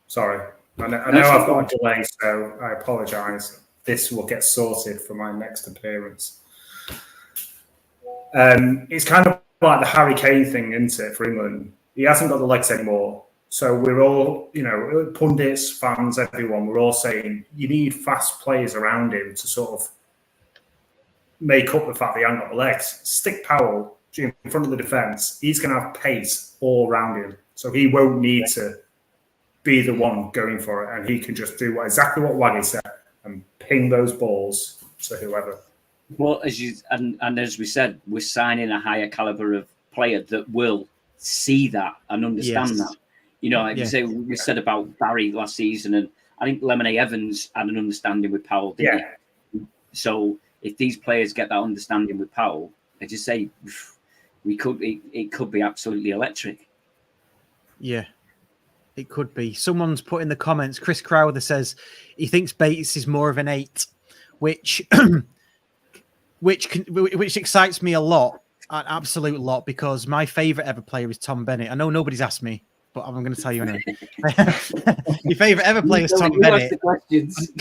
Sorry, I know I've got a delay, so I apologise. This will get sorted for my next appearance. It's kind of like the Harry Kane thing, isn't it, for England? He hasn't got the legs anymore. So we're all, pundits, fans, everyone, we're all saying you need fast players around him to sort of make up the fact that he hasn't got the legs. Stick Powell in front of the defence. He's going to have pace all around him. So he won't need to be the one going for it. And he can just do exactly what Waggy said and ping those balls to whoever. Well, as we said, we're signing a higher caliber of player that will see that and understand that. Like you say, we said about Barry last season, and I think Lemonade Evans had an understanding with Powell, didn't he? So if these players get that understanding with Powell, I just say it could be absolutely electric. Yeah, it could be. Someone's put in the comments, Chris Crowther says he thinks Bates is more of an 8, which excites me a lot, an absolute lot, because my favourite ever player is Tom Bennett. I know nobody's asked me, but I'm going to tell you anyway. Your favourite ever player is Tom Bennett. The questions.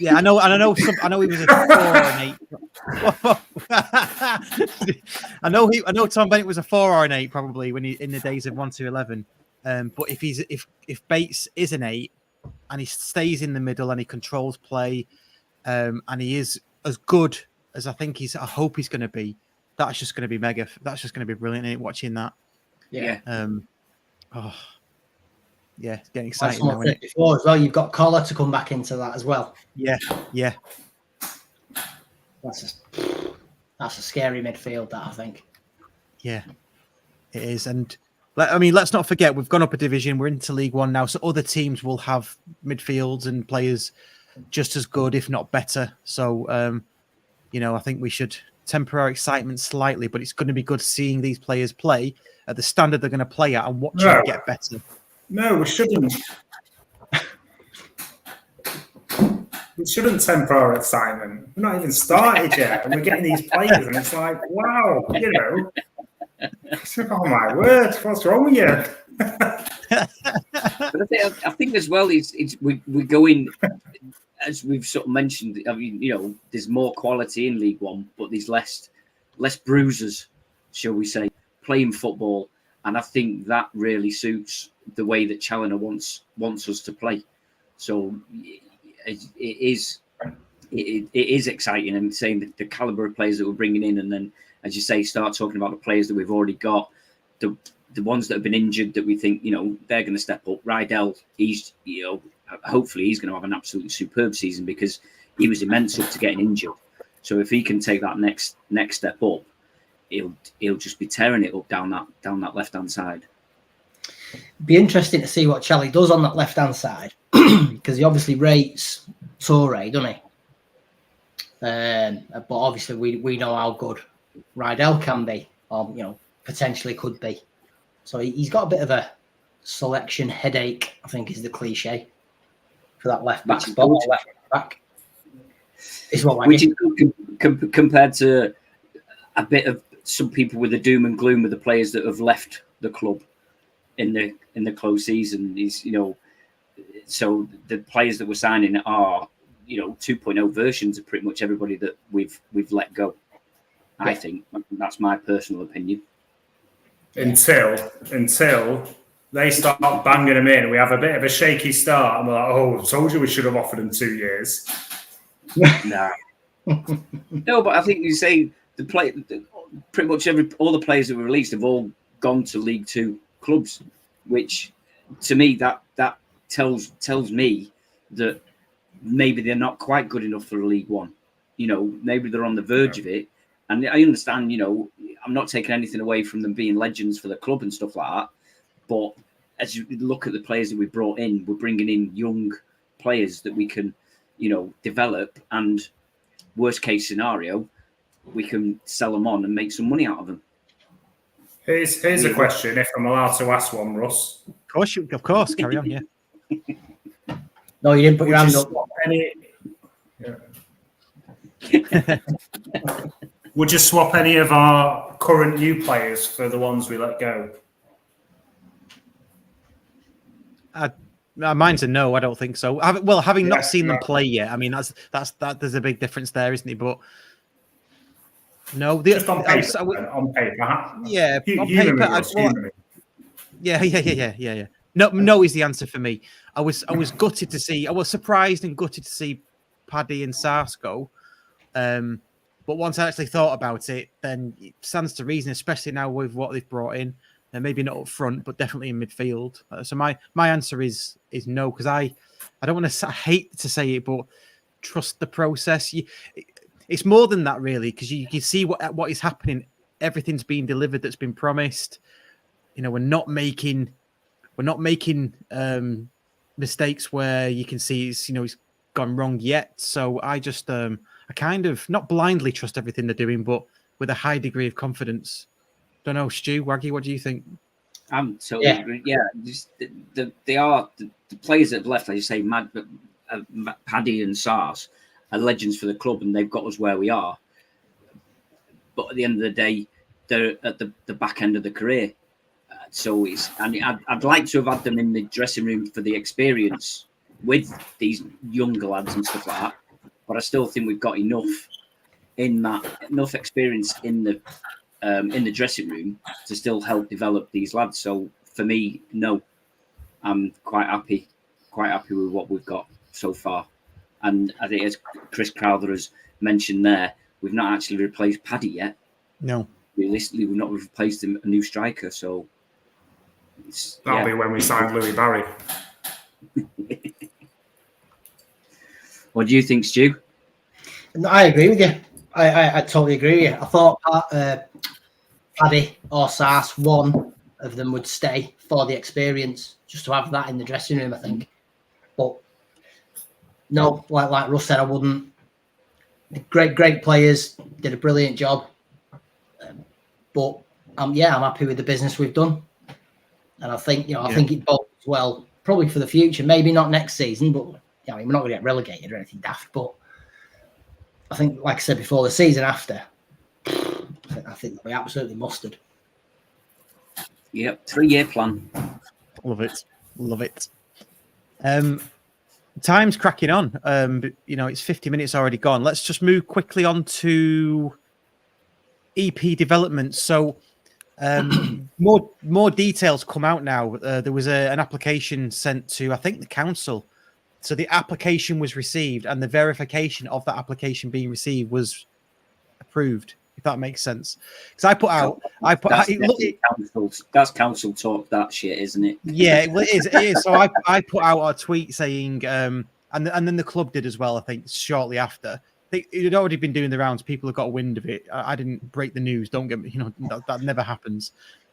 Yeah, I know. And I know he was a 4 or an 8. I know Tom Bennett was a 4 or an 8 probably when he in the days of 1 to 11. But if Bates is an 8 and he stays in the middle and he controls play, and he is as good as I hope he's going to be, that's just going to be mega. That's just going to be brilliant, isn't it, watching that. Yeah. Yeah, it's getting exciting now, isn't it? Before as well, you've got Collar to come back into that as well. Yeah. That's a scary midfield, that I think. Yeah, it is. And let's not forget, we've gone up a division. We're into League One now, so other teams will have midfields and players just as good, if not better. So, I think we should temporary excitement slightly, but it's going to be good seeing these players play at the standard they're going to play at and watching them get better. No, we shouldn't. We shouldn't temper our excitement. We're not even started yet, and we're getting these players, and it's like, wow, you know. Oh my word, what's wrong with you? But I think as well, we're going, as we've sort of mentioned. I mean, you know, there's more quality in League One, but there's less bruisers, shall we say, playing football, and I think that really suits the way that Challoner wants us to play. So it is exciting, and saying that the caliber of players that we're bringing in, and then, as you say, start talking about the players that we've already got, the ones that have been injured that we think, you know, they're going to step up. Rydell, he's, you know, hopefully he's going to have an absolutely superb season because he was immense up to getting injured. So if he can take that next step up, he'll just be tearing it up down that left hand side. Be interesting to see what Charlie does on that left hand side because he obviously rates Torre, doesn't he? But obviously we know how good Rydell can be, or you know, potentially could be. So he's got a bit of a selection headache, I think is the cliche for that left back spot. Left back is what, which is good compared to a bit of some people with the doom and gloom of the players that have left the club in the close season. Is, you know, so the players that we're signing are, you know, 2.0 versions of pretty much everybody that we've let go. Yeah. I think that's my personal opinion. Until they start banging them in, we have a bit of a shaky start, and we're like, "Oh, I told you we should have offered them 2 years." No, but I think you say pretty much all the players that were released have all gone to League Two clubs, which to me that tells me that maybe they're not quite good enough for a League One. You know, maybe they're on the verge of it. And I understand, you know, I'm not taking anything away from them being legends for the club and stuff like that. But as you look at the players that we brought in, we're bringing in young players that we can, you know, develop. And worst case scenario, we can sell them on and make some money out of them. Here's a question, if I'm allowed to ask one, Russ. Of course, carry on, yeah. No, you didn't put your hand up. Would you swap any of our current new players for the ones we let go? Mine's a no. I don't think so. Having not seen them play yet, I mean that's there's a big difference there, isn't it? But no, just on paper. On paper, yeah, on paper. Yeah. No is the answer for me. I was gutted to see. I was surprised and gutted to see Paddy and Sars go. But once I actually thought about it, then it stands to reason, especially now with what they've brought in. And maybe not up front, but definitely in midfield. So my answer is no, because I don't want to. I hate to say it, but trust the process. It's more than that, really, because you see what is happening. Everything's being delivered that's been promised. You know, we're not making mistakes where you can see it's gone wrong yet. So I just I kind of not blindly trust everything they're doing, but with a high degree of confidence. Don't know, Stu, Waggy, what do you think? Yeah. Just the players that have left, like you say, Paddy and Sars are legends for the club, and they've got us where we are. But at the end of the day, they're at the back end of the career. So I'd like to have had them in the dressing room for the experience with these younger lads and stuff like that. But I still think we've got enough experience in the dressing room to still help develop these lads. So for me, no, I'm quite happy with what we've got so far. And I think, as Chris Crowther has mentioned there, we've not actually replaced Paddy yet. No, realistically, we've not replaced a new striker. So that'll be when we sign Louis Barry. What do you think, Stu? No, I agree with you. I totally agree with you. I thought Paddy or Sars, one of them would stay for the experience, just to have that in the dressing room, I think. But no, like Russ said, I wouldn't great players, did a brilliant job. But I'm happy with the business we've done, and I think I think it bodes well, probably for the future. Maybe not next season, but we're not going to get relegated or anything daft. But I think, like I said before, the season after, I think they'll be absolutely mustard. Yep, 3-year plan. Love it. Time's cracking on. It's 50 minutes already gone. Let's just move quickly on to EP development. So more details come out now. There was an application sent to, I think, the council. So the application was received, and the verification of that application being received was approved. If that makes sense, because that's council talk. That shit, isn't it? Yeah, well, it is. So I put out a tweet saying, and then the club did as well. I think shortly after. It had already been doing the rounds. People have got wind of it. I didn't break the news. Don't get me. That never happens.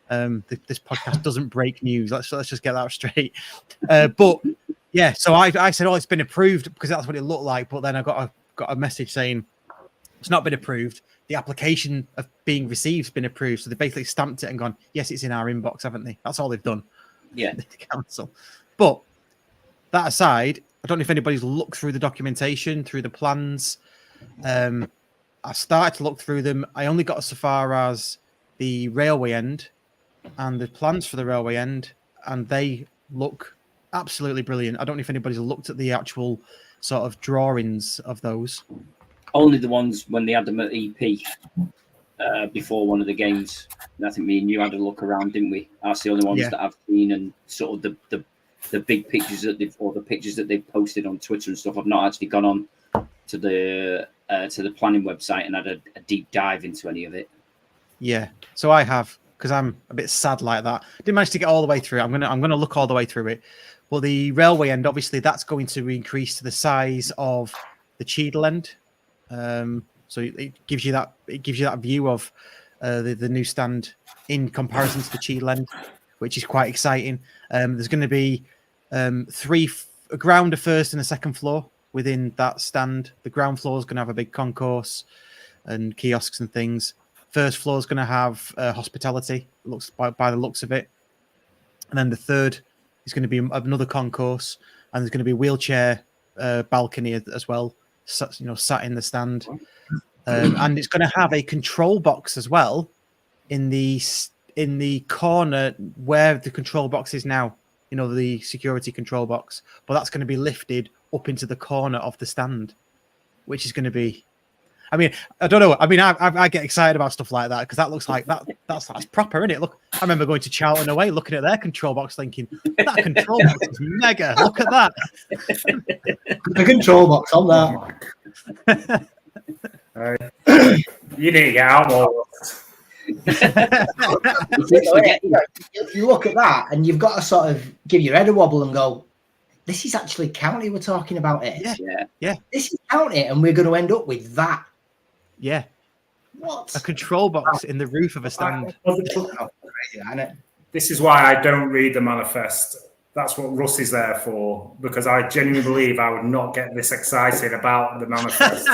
This podcast doesn't break news. Let's just get that straight. But yeah, so I said, it's been approved because that's what it looked like. But then I got a message saying it's not been approved. The application of being received has been approved. So they basically stamped it and gone, yes, it's in our inbox, haven't they? That's all they've done. Yeah, the council. But that aside, I don't know if anybody's looked through the documentation, through the plans. I started to look through them. I only got so far as the railway end and the plans for the railway end, and they look absolutely brilliant. I don't know if anybody's looked at the actual sort of drawings of those. Only the ones when they had them at EP before one of the games. I think me and you had a look around, didn't we? That's the only ones that I've seen, and sort of the big pictures that they've posted on Twitter and stuff. I've not actually gone on to the planning website and had a deep dive into any of it. Yeah, so I have, because I'm a bit sad like that. Didn't manage to get all the way through. I'm gonna look all the way through it. Well, the railway end, obviously, that's going to increase to the size of the Cheadle end. So it gives you that view of the new stand in comparison to the Cheadle end, which is quite exciting. There's going to be a ground, a first, and a second floor within that stand. The ground floor is going to have a big concourse and kiosks and things. First floor is going to have hospitality. Looks by the looks of it, and then the third is going to be another concourse, and there's going to be a wheelchair balcony as well. Sat in the stand, and it's going to have a control box as well in the corner where the control box is now. The security control box, but that's going to be lifted up into the corner of the stand, which is going to be. I mean, I don't know. I mean, I get excited about stuff like that because that looks like that's proper, isn't it? Look, I remember going to Charlton away, looking at their control box, thinking that control box is mega. Look at that. The control box on that. You need to get out more. You look at that and you've got to sort of give your head a wobble and go, this is actually county we're talking about it. Yeah. This is county, and we're going to end up with that. Yeah. What? A control box in the roof of a stand. This is why I don't read the manifest. That's what Russ is there for, because I genuinely believe I would not get this excited about the manifest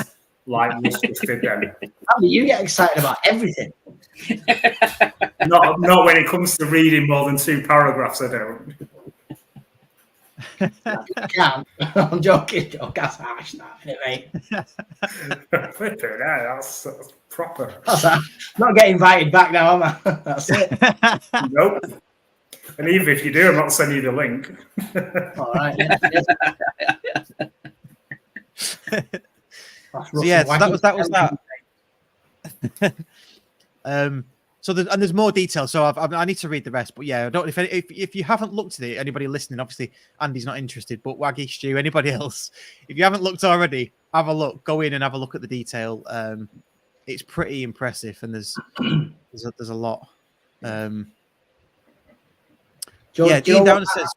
like Russ just did then. You get excited about everything. Not when it comes to reading more than 2 paragraphs, I don't. You can. I'm joking. That's harsh, that, isn't it, mate? Flipping, that's proper. Not getting invited back now, am I? That's it. Nope. And even if you do, I'm not sending you the link. All right. That was that. So there's more details. So I need to read the rest. But yeah, I don't. If you haven't looked at it, anybody listening, obviously Andy's not interested. But Waggy, Stu, anybody else, if you haven't looked already, have a look. Go in and have a look at the detail. It's pretty impressive, and there's a lot. Ian Downer says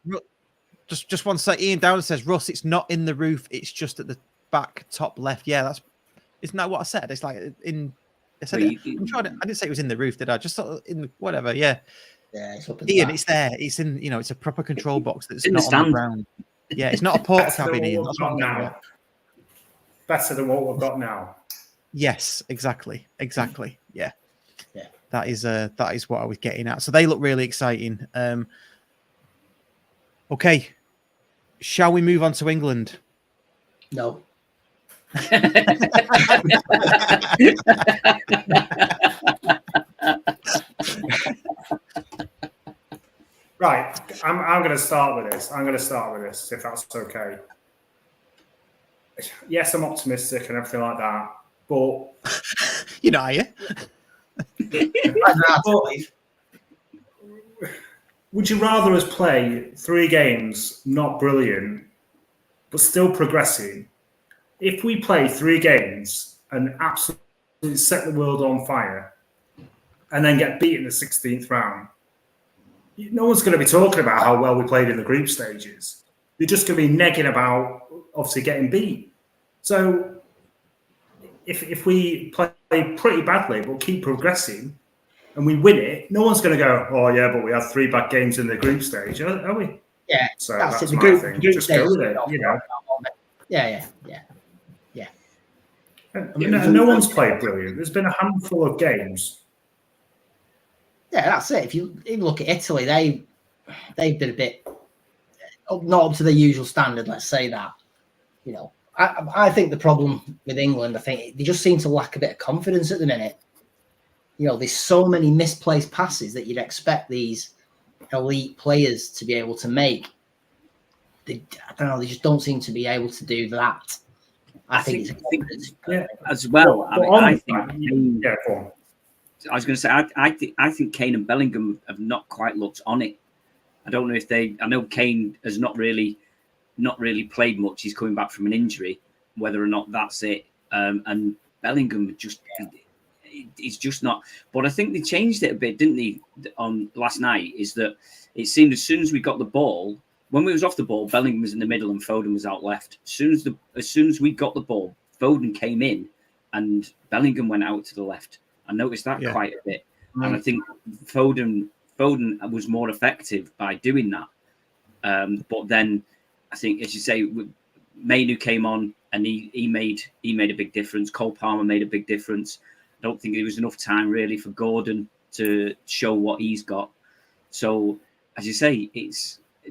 just one sec. Ian Downer says, Russ, it's not in the roof. It's just at the back top left. Yeah, isn't that what I said? It's like in. I didn't say it was in the roof, did I? Just sort of in whatever, yeah. Yeah, it's up in Ian, the it's there. It's in, it's a proper control box that's not on the ground. Yeah, it's not a porta cabin, Ian. That's what I'm now. Better than what we've got now. Yes, exactly. Yeah. Yeah. That is what I was getting at. So they look really exciting. Okay. Shall we move on to England? No. Right, I'm going to start with this. If that's okay. Yes, I'm optimistic and everything like that, but You know, are you? Would you rather us play 3 games, not brilliant, but still progressing? If we play 3 games and absolutely set the world on fire and then get beat in the 16th round, no one's going to be talking about how well we played in the group stages. They're just going to be negging about, obviously, getting beat. So if we play pretty badly but keep progressing and we win it, no one's going to go, oh, yeah, but we had 3 bad games in the group stage, are we? Yeah. So that's the my group, thing. the group Just stage, go with it, you know. Yeah. No one's played brilliant. There's been a handful of games. Yeah, that's it. If you even look at Italy, they've been a bit not up to their usual standard. Let's say that. You know, I think the problem with England, I think they just seem to lack a bit of confidence at the minute. You know, there's so many misplaced passes that you'd expect these elite players to be able to make. I don't know. They just don't seem to be able to do that. I think as well. I think. Yeah, go on. I was going to say, I think Kane and Bellingham have not quite looked on it. I don't know if they. I know Kane has not really played much. He's coming back from an injury. Whether or not that's it, and Bellingham he's just not. But I think they changed it a bit, didn't they? On last night, is that it seemed as soon as we got the ball, when we was off the ball, Bellingham was in the middle and Foden was out left. As soon as we got the ball, Foden came in and Bellingham went out to the left. I noticed that quite a bit, and I think Foden was more effective by doing that. But then I think, as you say, Mainu came on and he made a big difference. Cole Palmer made a big difference. I don't think there was enough time really for Gordon to show what he's got. So, as you say,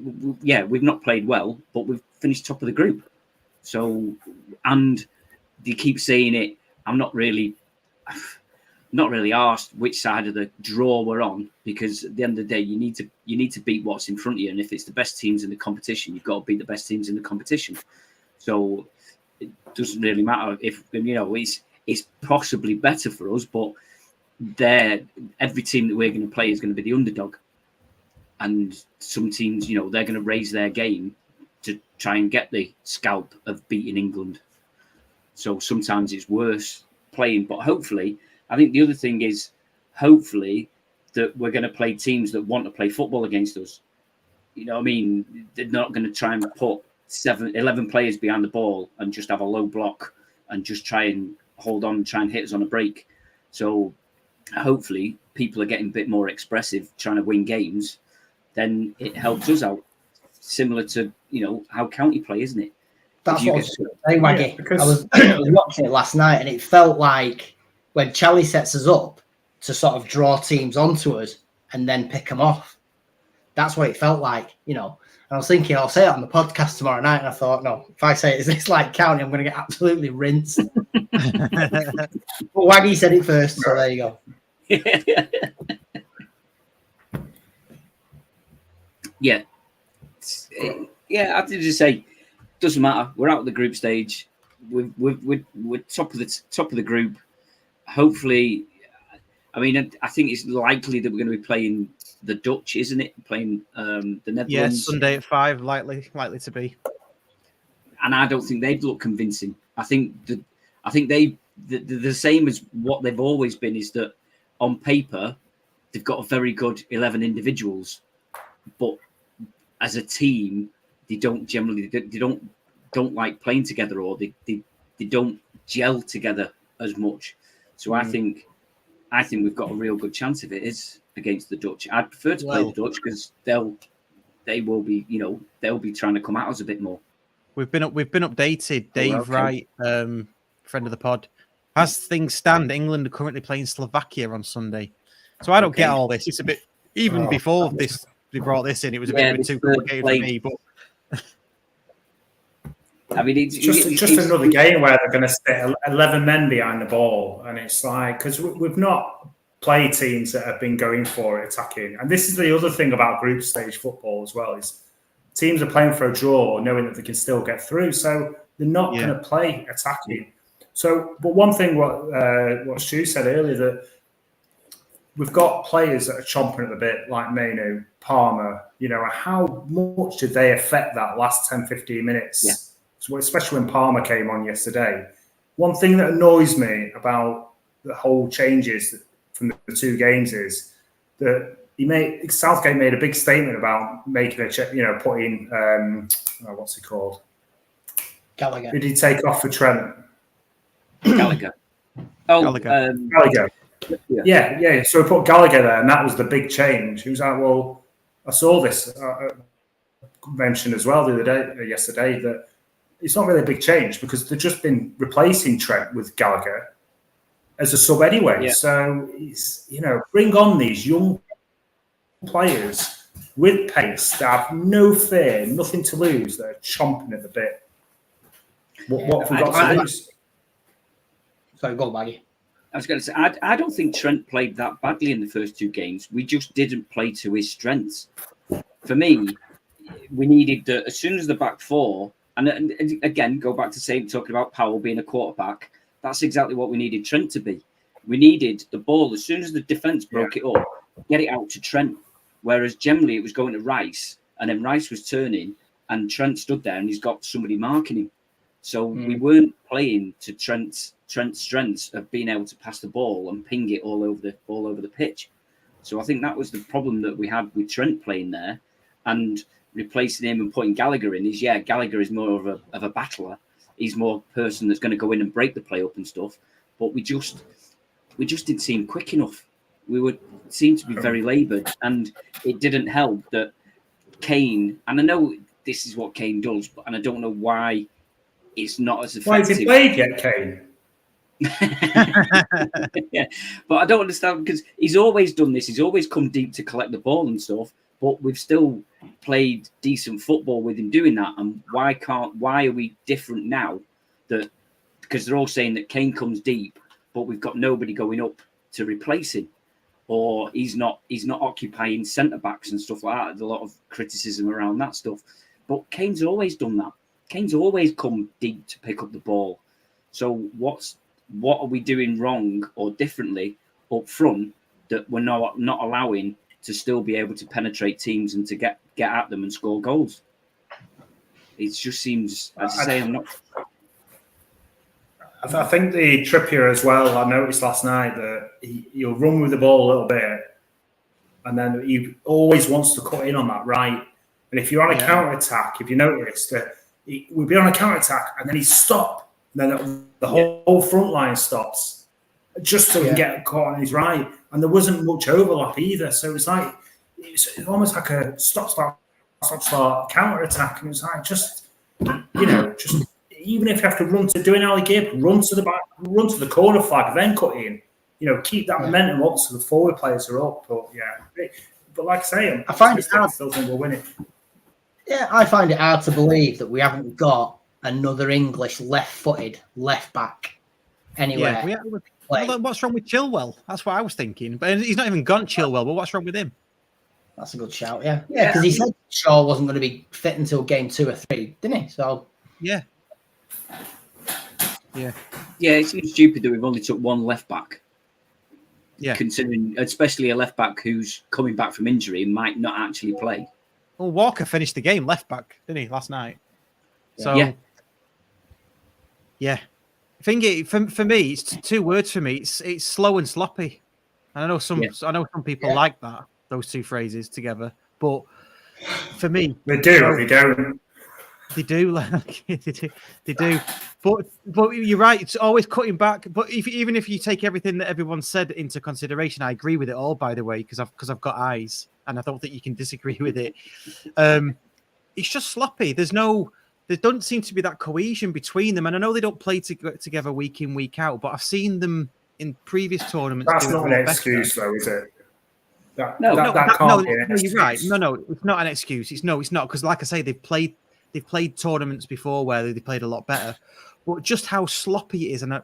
we've not played well, but we've finished top of the group. So, and they keep saying it. I'm not really asked which side of the draw we're on, because at the end of the day, you need to beat what's in front of you, and if it's the best teams in the competition, you've got to beat the best teams in the competition. So it doesn't really matter if it's possibly better for us, but every team that we're going to play is going to be the underdog, and some teams, they're going to raise their game to try and get the scalp of beating England. So sometimes it's worse playing, but hopefully. I think the other thing is, hopefully, that we're going to play teams that want to play football against us. You know what I mean? They're not going to try and put 11 players behind the ball and just have a low block and just try and hold on and try and hit us on a break. So hopefully people are getting a bit more expressive, trying to win games. Then it helps us out. Similar to, how County play, isn't it? That's what I was saying, Waggy. I was watching it last night and it felt like when Charlie sets us up to sort of draw teams onto us and then pick them off. That's what it felt like, And I was thinking, I'll say it on the podcast tomorrow night. And I thought, no, if I say it's like County, I'm going to get absolutely rinsed. But Waggy said it first, so there you go. Yeah. I did just say, doesn't matter. We're out of the group stage. We're top of the group. Hopefully, I think it's likely that we're going to be playing the Dutch, isn't it? Playing the Netherlands. Yes, Sunday at 5, likely to be. And I don't think they'd look convincing. I think they're the same as what they've always been. Is that on paper they've got a very good 11 individuals, but as a team they don't generally don't like playing together, or they don't gel together as much. So I think we've got a real good chance if it is against the Dutch. I'd prefer to play the Dutch because they will be they'll be trying to come at us a bit more. We've been updated. Dave Wright, friend of the pod, As things stand, England are currently playing Slovakia on Sunday. So I don't get all this. It's a bit, even before this, they brought this in, it was a bit too complicated for me. But I mean, it's just another game where they're going to sit 11 men behind the ball. And it's like, because we've not played teams that have been going for it, attacking. And this is the other thing about group stage football as well, is teams are playing for a draw, knowing that they can still get through. So they're not going to play attacking. So, but one thing, what Stu said earlier, that we've got players that are chomping at the bit, like Manu, Palmer, how much did they affect that last 10, 15 minutes? Yeah. So especially when Palmer came on yesterday. One thing that annoys me about the whole changes from the two games is that Southgate made a big statement about making a check, putting, what's he called? Gallagher. Who did he take off for Trent? Gallagher. Gallagher. Yeah. So he put Gallagher there, and that was the big change. He was like, well, I saw this mentioned as well yesterday, that it's not really a big change because they've just been replacing Trent with Gallagher as a sub anyway. Yeah. So it's, bring on these young players with pace that have no fear, nothing to lose, that are chomping at the bit. What have we got to lose? Sorry, go on, Maggie. I was going to say, I don't think Trent played that badly in the first two games. We just didn't play to his strengths. For me, we needed as soon as the back four, and again, go back to talking about Powell being a quarterback, that's exactly what we needed Trent to be. We needed the ball, as soon as the defence broke it up, get it out to Trent. Whereas generally it was going to Rice, and then Rice was turning, and Trent stood there and he's got somebody marking him. So we weren't playing to Trent's strengths of being able to pass the ball and ping it all over the pitch. So I think that was the problem that we had with Trent playing there, and replacing him and putting Gallagher in. Gallagher is more of a battler. He's more a person that's going to go in and break the play up and stuff. But we just didn't seem quick enough. We seemed to be very laboured, and it didn't help that Kane. And I know this is what Kane does, and I don't know why it's not as effective. Why has he played yet, Kane? Yeah, but I don't understand, because he's always done this. He's always come deep to collect the ball and stuff, but we've still played decent football with him doing that. And why are we different now? Because they're all saying that Kane comes deep, but we've got nobody going up to replace him, or he's not occupying centre backs and stuff like that. There's a lot of criticism around that stuff, but Kane's always done that. Kane's always come deep to pick up the ball. So what are we doing wrong or differently up front that we're not allowing to still be able to penetrate teams and to get at them and score goals? It just seems, as I say, I'm not. I think the Trippier as well, I noticed last night that he'll run with the ball a little bit, and then he always wants to cut in on that right. And if you're on a counter-attack, if you noticed, we'd be on a counter-attack, and then he'd stop. And then the whole front line stops, just so he can get caught on his right. And there wasn't much overlap either. So it's almost like a stop-start counter-attack. And it's like, just even if you have to run to do an alley gap, run to the back, run to the corner flag, then cut in. Keep that momentum up so the forward players are up. But like I say, I find it hard. I still think we'll win it. Yeah, I find it hard to believe that we haven't got another English left-footed left back anywhere. Yeah, what's wrong with Chilwell? That's what I was thinking. But he's not even gone Chilwell. But what's wrong with him? That's a good shout. Yeah, because he said Shaw wasn't going to be fit until game 2 or 3, didn't he? So yeah. It seems stupid that we've only took one left back. Yeah, considering especially a left back who's coming back from injury and might not actually play. Well, Walker finished the game left back, didn't he, last night? So yeah. I think for me, it's 2 words for me. It's slow and sloppy. And I know some people like that, those 2 phrases together. But for me, they do. They don't. They do, they do. But you're right. It's always cutting back. But even if you take everything that everyone said into consideration, I agree with it all. By the way, because I've got eyes, and I don't think you can disagree with it. It's just sloppy. There's no there doesn't seem to be that cohesion between them. And I know they don't play together week in, week out, but I've seen them in previous tournaments. That's not an excuse, though, is it? That can't be an excuse. You're right. No, it's not an excuse. It's not because, like I say, they've played tournaments before where they played a lot better, but just how sloppy it is, and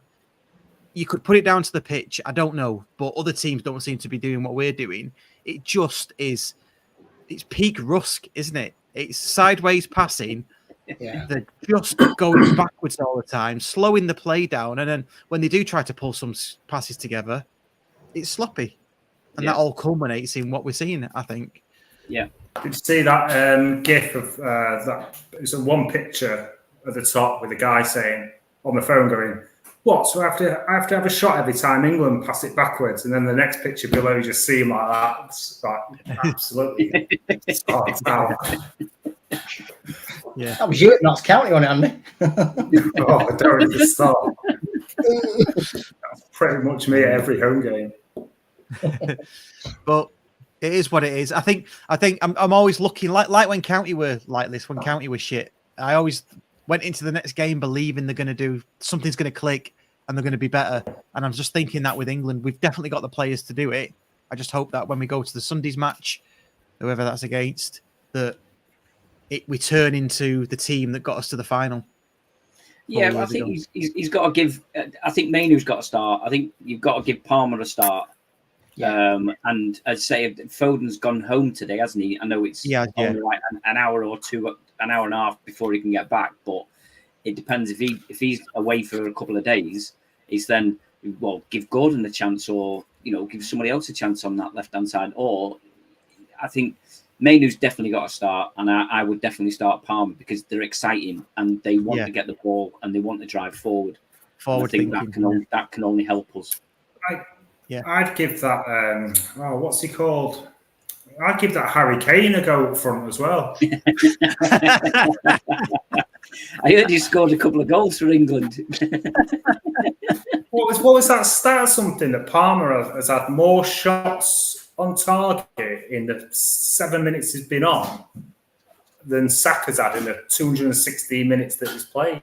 you could put it down to the pitch. I don't know, but other teams don't seem to be doing what we're doing. It just is. It's peak Rusk, isn't it? It's sideways passing. Yeah. They're just going backwards all the time, slowing the play down, and then when they do try to pull some passes together, it's sloppy, and that all culminates in what we're seeing, I think. Yeah. Did you see that GIF of that? It's a one picture at the top with a guy saying on the phone, going, "What? So I have to have a shot every time England pass it backwards," and then the next picture below, you just see him like that. It's like absolutely. Yeah, that was you at Notts County on it, Andy. Oh, I don't even start. That's pretty much me at every home game. But it is what it is. I think I'm always looking like when County were like this, when County was shit. I always went into the next game believing they're going to do something's going to click and they're going to be better. And I'm just thinking that with England, we've definitely got the players to do it. I just hope that when we go to the Sunday's match, whoever that's against, that we turn into the team that got us to the final. Yeah, I think he's got to give. I think Mainoo's got to start. I think you've got to give Palmer a start. Yeah. And I'd say Foden's gone home today, hasn't he? I know it's only like an hour or two, an hour and a half before he can get back. But it depends if he's away for a couple of days. It's then give Gordon a chance, or give somebody else a chance on that left hand side. Or I think Mainoo's definitely got to start, and I would definitely start Palmer because they're exciting and they want to get the ball and they want to drive forward. I think that can only help us. I'd give that. What's he called? I'd give that Harry Kane a go up front as well. I heard he scored a couple of goals for England. What was that stat or something that Palmer has had more shots on target in the 7 minutes he's been on than Saka's had in the 216 minutes that he's played?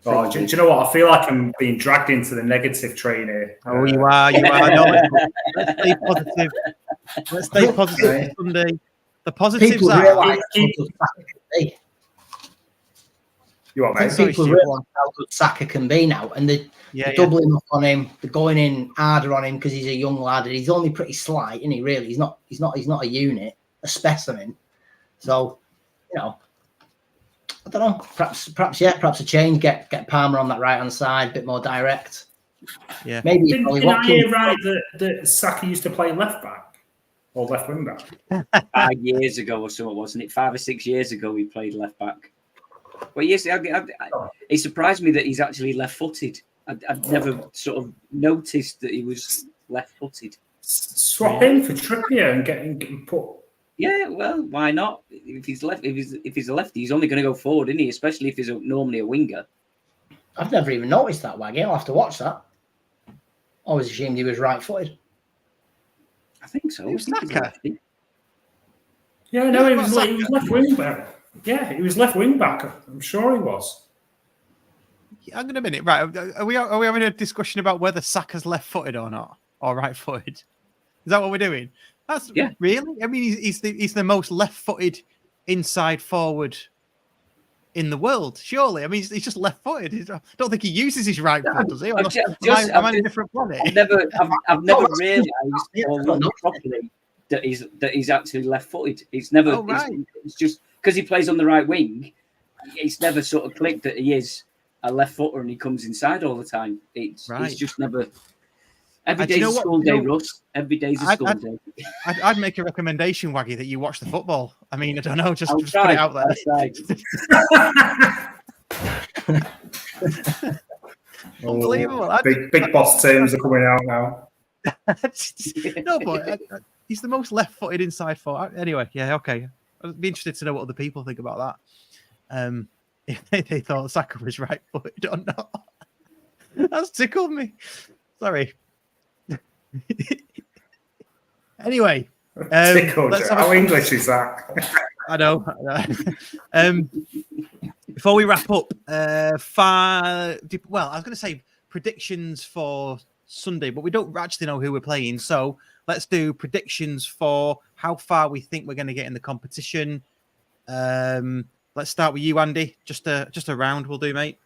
Oh, do you know what? I feel like I'm being dragged into the negative train here. Oh, you are. No, let's stay positive. Let's stay positive Sunday. The positives people are... realise how good Saka can be. You are, mate. People realise how good Saka can be now, and they're doubling up on him. They're going in harder on him because he's a young lad, and he's only pretty slight, isn't he? Really, he's not a unit, a specimen. So, I don't know. Perhaps a change. Get Palmer on that right hand side, a bit more direct. Yeah, maybe. Didn't I hear right that Saka used to play left back or left wing back? 5 years ago or so, wasn't it? 5 or 6 years ago, he played left back. Well, yes, it surprised me that he's actually left-footed. I'd never sort of noticed that he was left-footed. Swap in for Trippier and get put. Yeah, well, why not? If he's a lefty, he's only going to go forward, isn't he? Especially if he's normally a winger. I've never even noticed that, Waggy. I'll have to watch that. Always assumed he was right-footed. I think so. Yeah, no, he was left wing back. Yeah, he was left wing back. I'm sure he was. Hang on a minute, right? Are we having a discussion about whether Saka's left-footed or not, or right-footed? Is that what we're doing? Really? I mean, he's the most left-footed inside forward in the world. Surely, I mean, he's just left-footed. I don't think he uses his right foot, does he? I'm on a different planet. I've never realised or looked properly that he's actually left-footed. It's never. Oh, right. It's just because he plays on the right wing. It's never sort of clicked that he is a left footer and he comes inside all the time. It's just never. Every day's a school day, Russ. Every day's a school day. I'd make a recommendation, Waggy, that you watch the football. I mean, I don't know, just put it out there. Unbelievable. Big boss terms are coming out now. No, but he's the most left-footed inside forward. Anyway, yeah, okay. I'd be interested to know what other people think about that. If they thought Saka was right-footed or not. That's tickled me. Sorry. Anyway, tickled. How English is that? I know. Before we wrap up, I was going to say predictions for Sunday, but we don't actually know who we're playing. So let's do predictions for how far we think we're going to get in the competition. Let's start with you, Andy. Just a round will do, mate.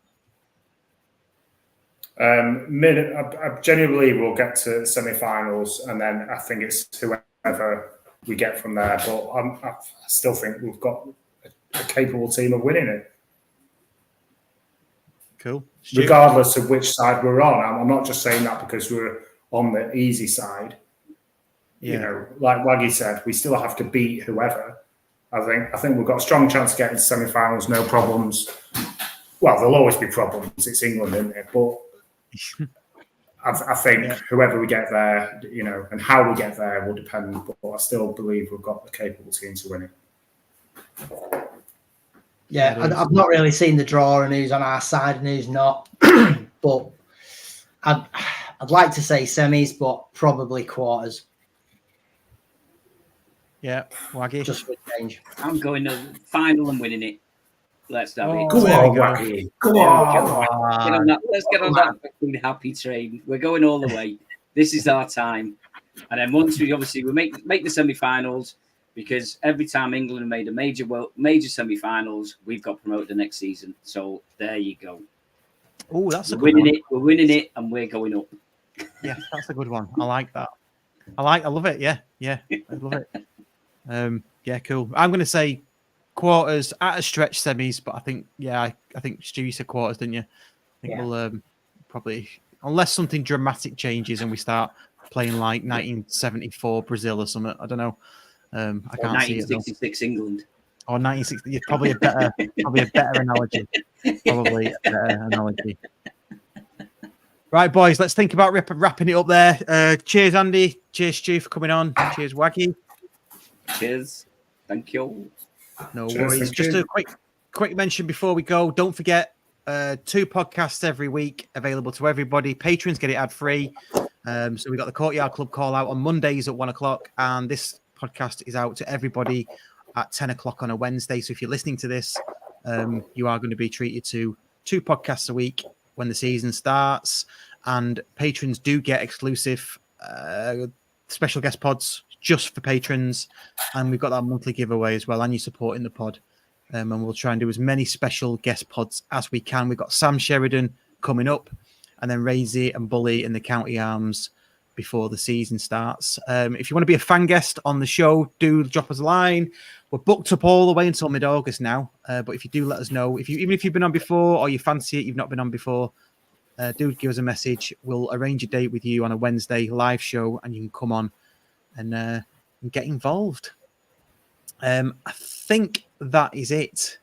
I genuinely believe we'll get to semi-finals, and then I think it's whoever we get from there. But I still think we've got a capable team of winning it. Cool. Regardless of which side we're on. I'm not just saying that because we're on the easy side. Yeah. You know, like Waggy said, we still have to beat whoever. I think we've got a strong chance of getting to semi-finals, no problems. Well, there'll always be problems. It's England, isn't it? But I think whoever we get there, you know, and how we get there will depend. But I still believe we've got the capable team to win it. Yeah, I've not really seen the draw and who's on our side and who's not. But I'd like to say semis, but probably quarters. Yeah, Waggy. Just for change. I'm going to final and winning it. Let's have it. Go on, Waggy. Go on. Let's get on that fucking happy train. We're going all the way. This is our time. And then once we make the semi-finals, because every time England made a major semi-finals, we've got promoted the next season. So there you go. Oh, that's a good one. We're winning it, and we're going up. Yeah, that's a good one. I like that. I love it. Yeah, I love it. Yeah, cool. I'm going to say quarters at a stretch semis, but I think Stu, you said quarters, didn't you? I think we'll probably, unless something dramatic changes and we start playing like 1974 Brazil or something. I don't know. I can't see it. 1966 England. Or 1960. Yeah, probably a better analogy. Probably a better analogy. Right, boys, let's think about wrapping it up there. Cheers, Andy. Cheers, Stu, for coming on. Cheers, Waggy. Cheers. Thank you. No worries. Just a quick mention before we go. Don't forget, 2 podcasts every week available to everybody. Patrons get it ad-free. So we got the Courtyard Club call out on Mondays at 1:00, and this podcast is out to everybody at 10:00 on a Wednesday. So if you're listening to this, you are going to be treated to 2 podcasts a week when the season starts, and patrons do get exclusive special guest pods just for patrons, and we've got that monthly giveaway as well, and you supporting the pod, and we'll try and do as many special guest pods as we can. We've got Sam Sheridan coming up, and then Razy and Bully in the County Arms before the season starts. If you want to be a fan guest on the show, do drop us a line. We're booked up all the way until mid-August now, but if you do, let us know. Even if you've been on before or you fancy it, you've not been on before, do give us a message. We'll arrange a date with you on a Wednesday live show, and you can come on and get involved. I think that is it.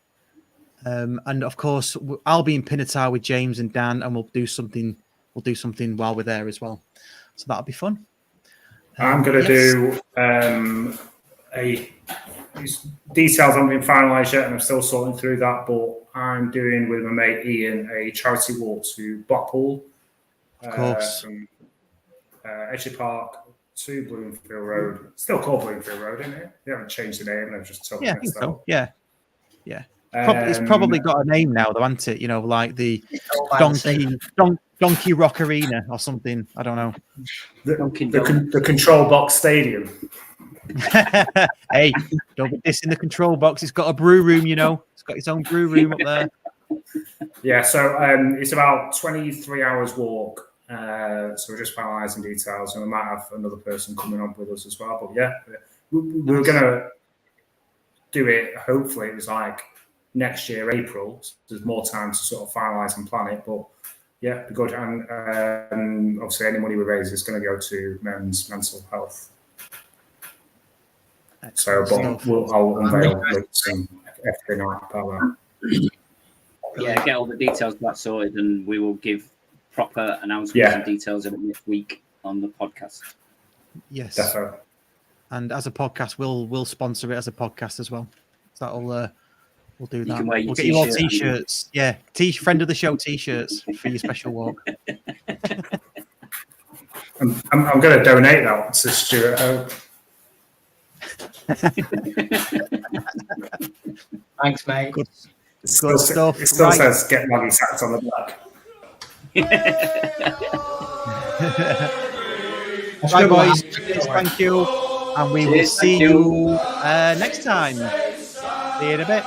And of course, I'll be in Pinatar with James and Dan, and we'll do something while we're there as well. So that'll be fun. I'm going to do details haven't been finalised yet, and I'm still sorting through that. But I'm doing with my mate Ian a charity walk to Blackpool, of course, from Edgley Park to Bloomfield Road. Still called Bloomfield Road, isn't it? They haven't changed the name. They've just told me I think so. Yeah. It's probably got a name now, though, hasn't it? You know, like the Donkey Rock Arena or something. I don't know. The Control Box Stadium. Hey, don't be dissing the Control Box. It's got a brew room, you know. It's got its own brew room up there. Yeah, so it's about 23 hours walk. So we're just finalising details, and we might have another person coming on with us as well. But yeah, we're going to do it. Hopefully, it was like next year, April. So there's more time to sort of finalise and plan it. But yeah, it'd be good. And obviously, any money we raise is going to go to men's mental health. So, but I'll unveil links and everything like that. Yeah, get all the details of that sorted, and we will give proper announcements and details of it next week on the podcast. Yes, definitely. And as a podcast, we'll sponsor it as a podcast as well. So that'll we'll do that. We'll get you all t-shirts. Yeah, friend of the show t-shirts for your special walk. I'm going to donate that to Stuart Hope. Thanks, mate. Good Still, stuff. it still Right. says get Maggie sacked on the back. Right, boys. Cheers, thank you. And we will Cheers, see thank you. you next time. See you in a bit.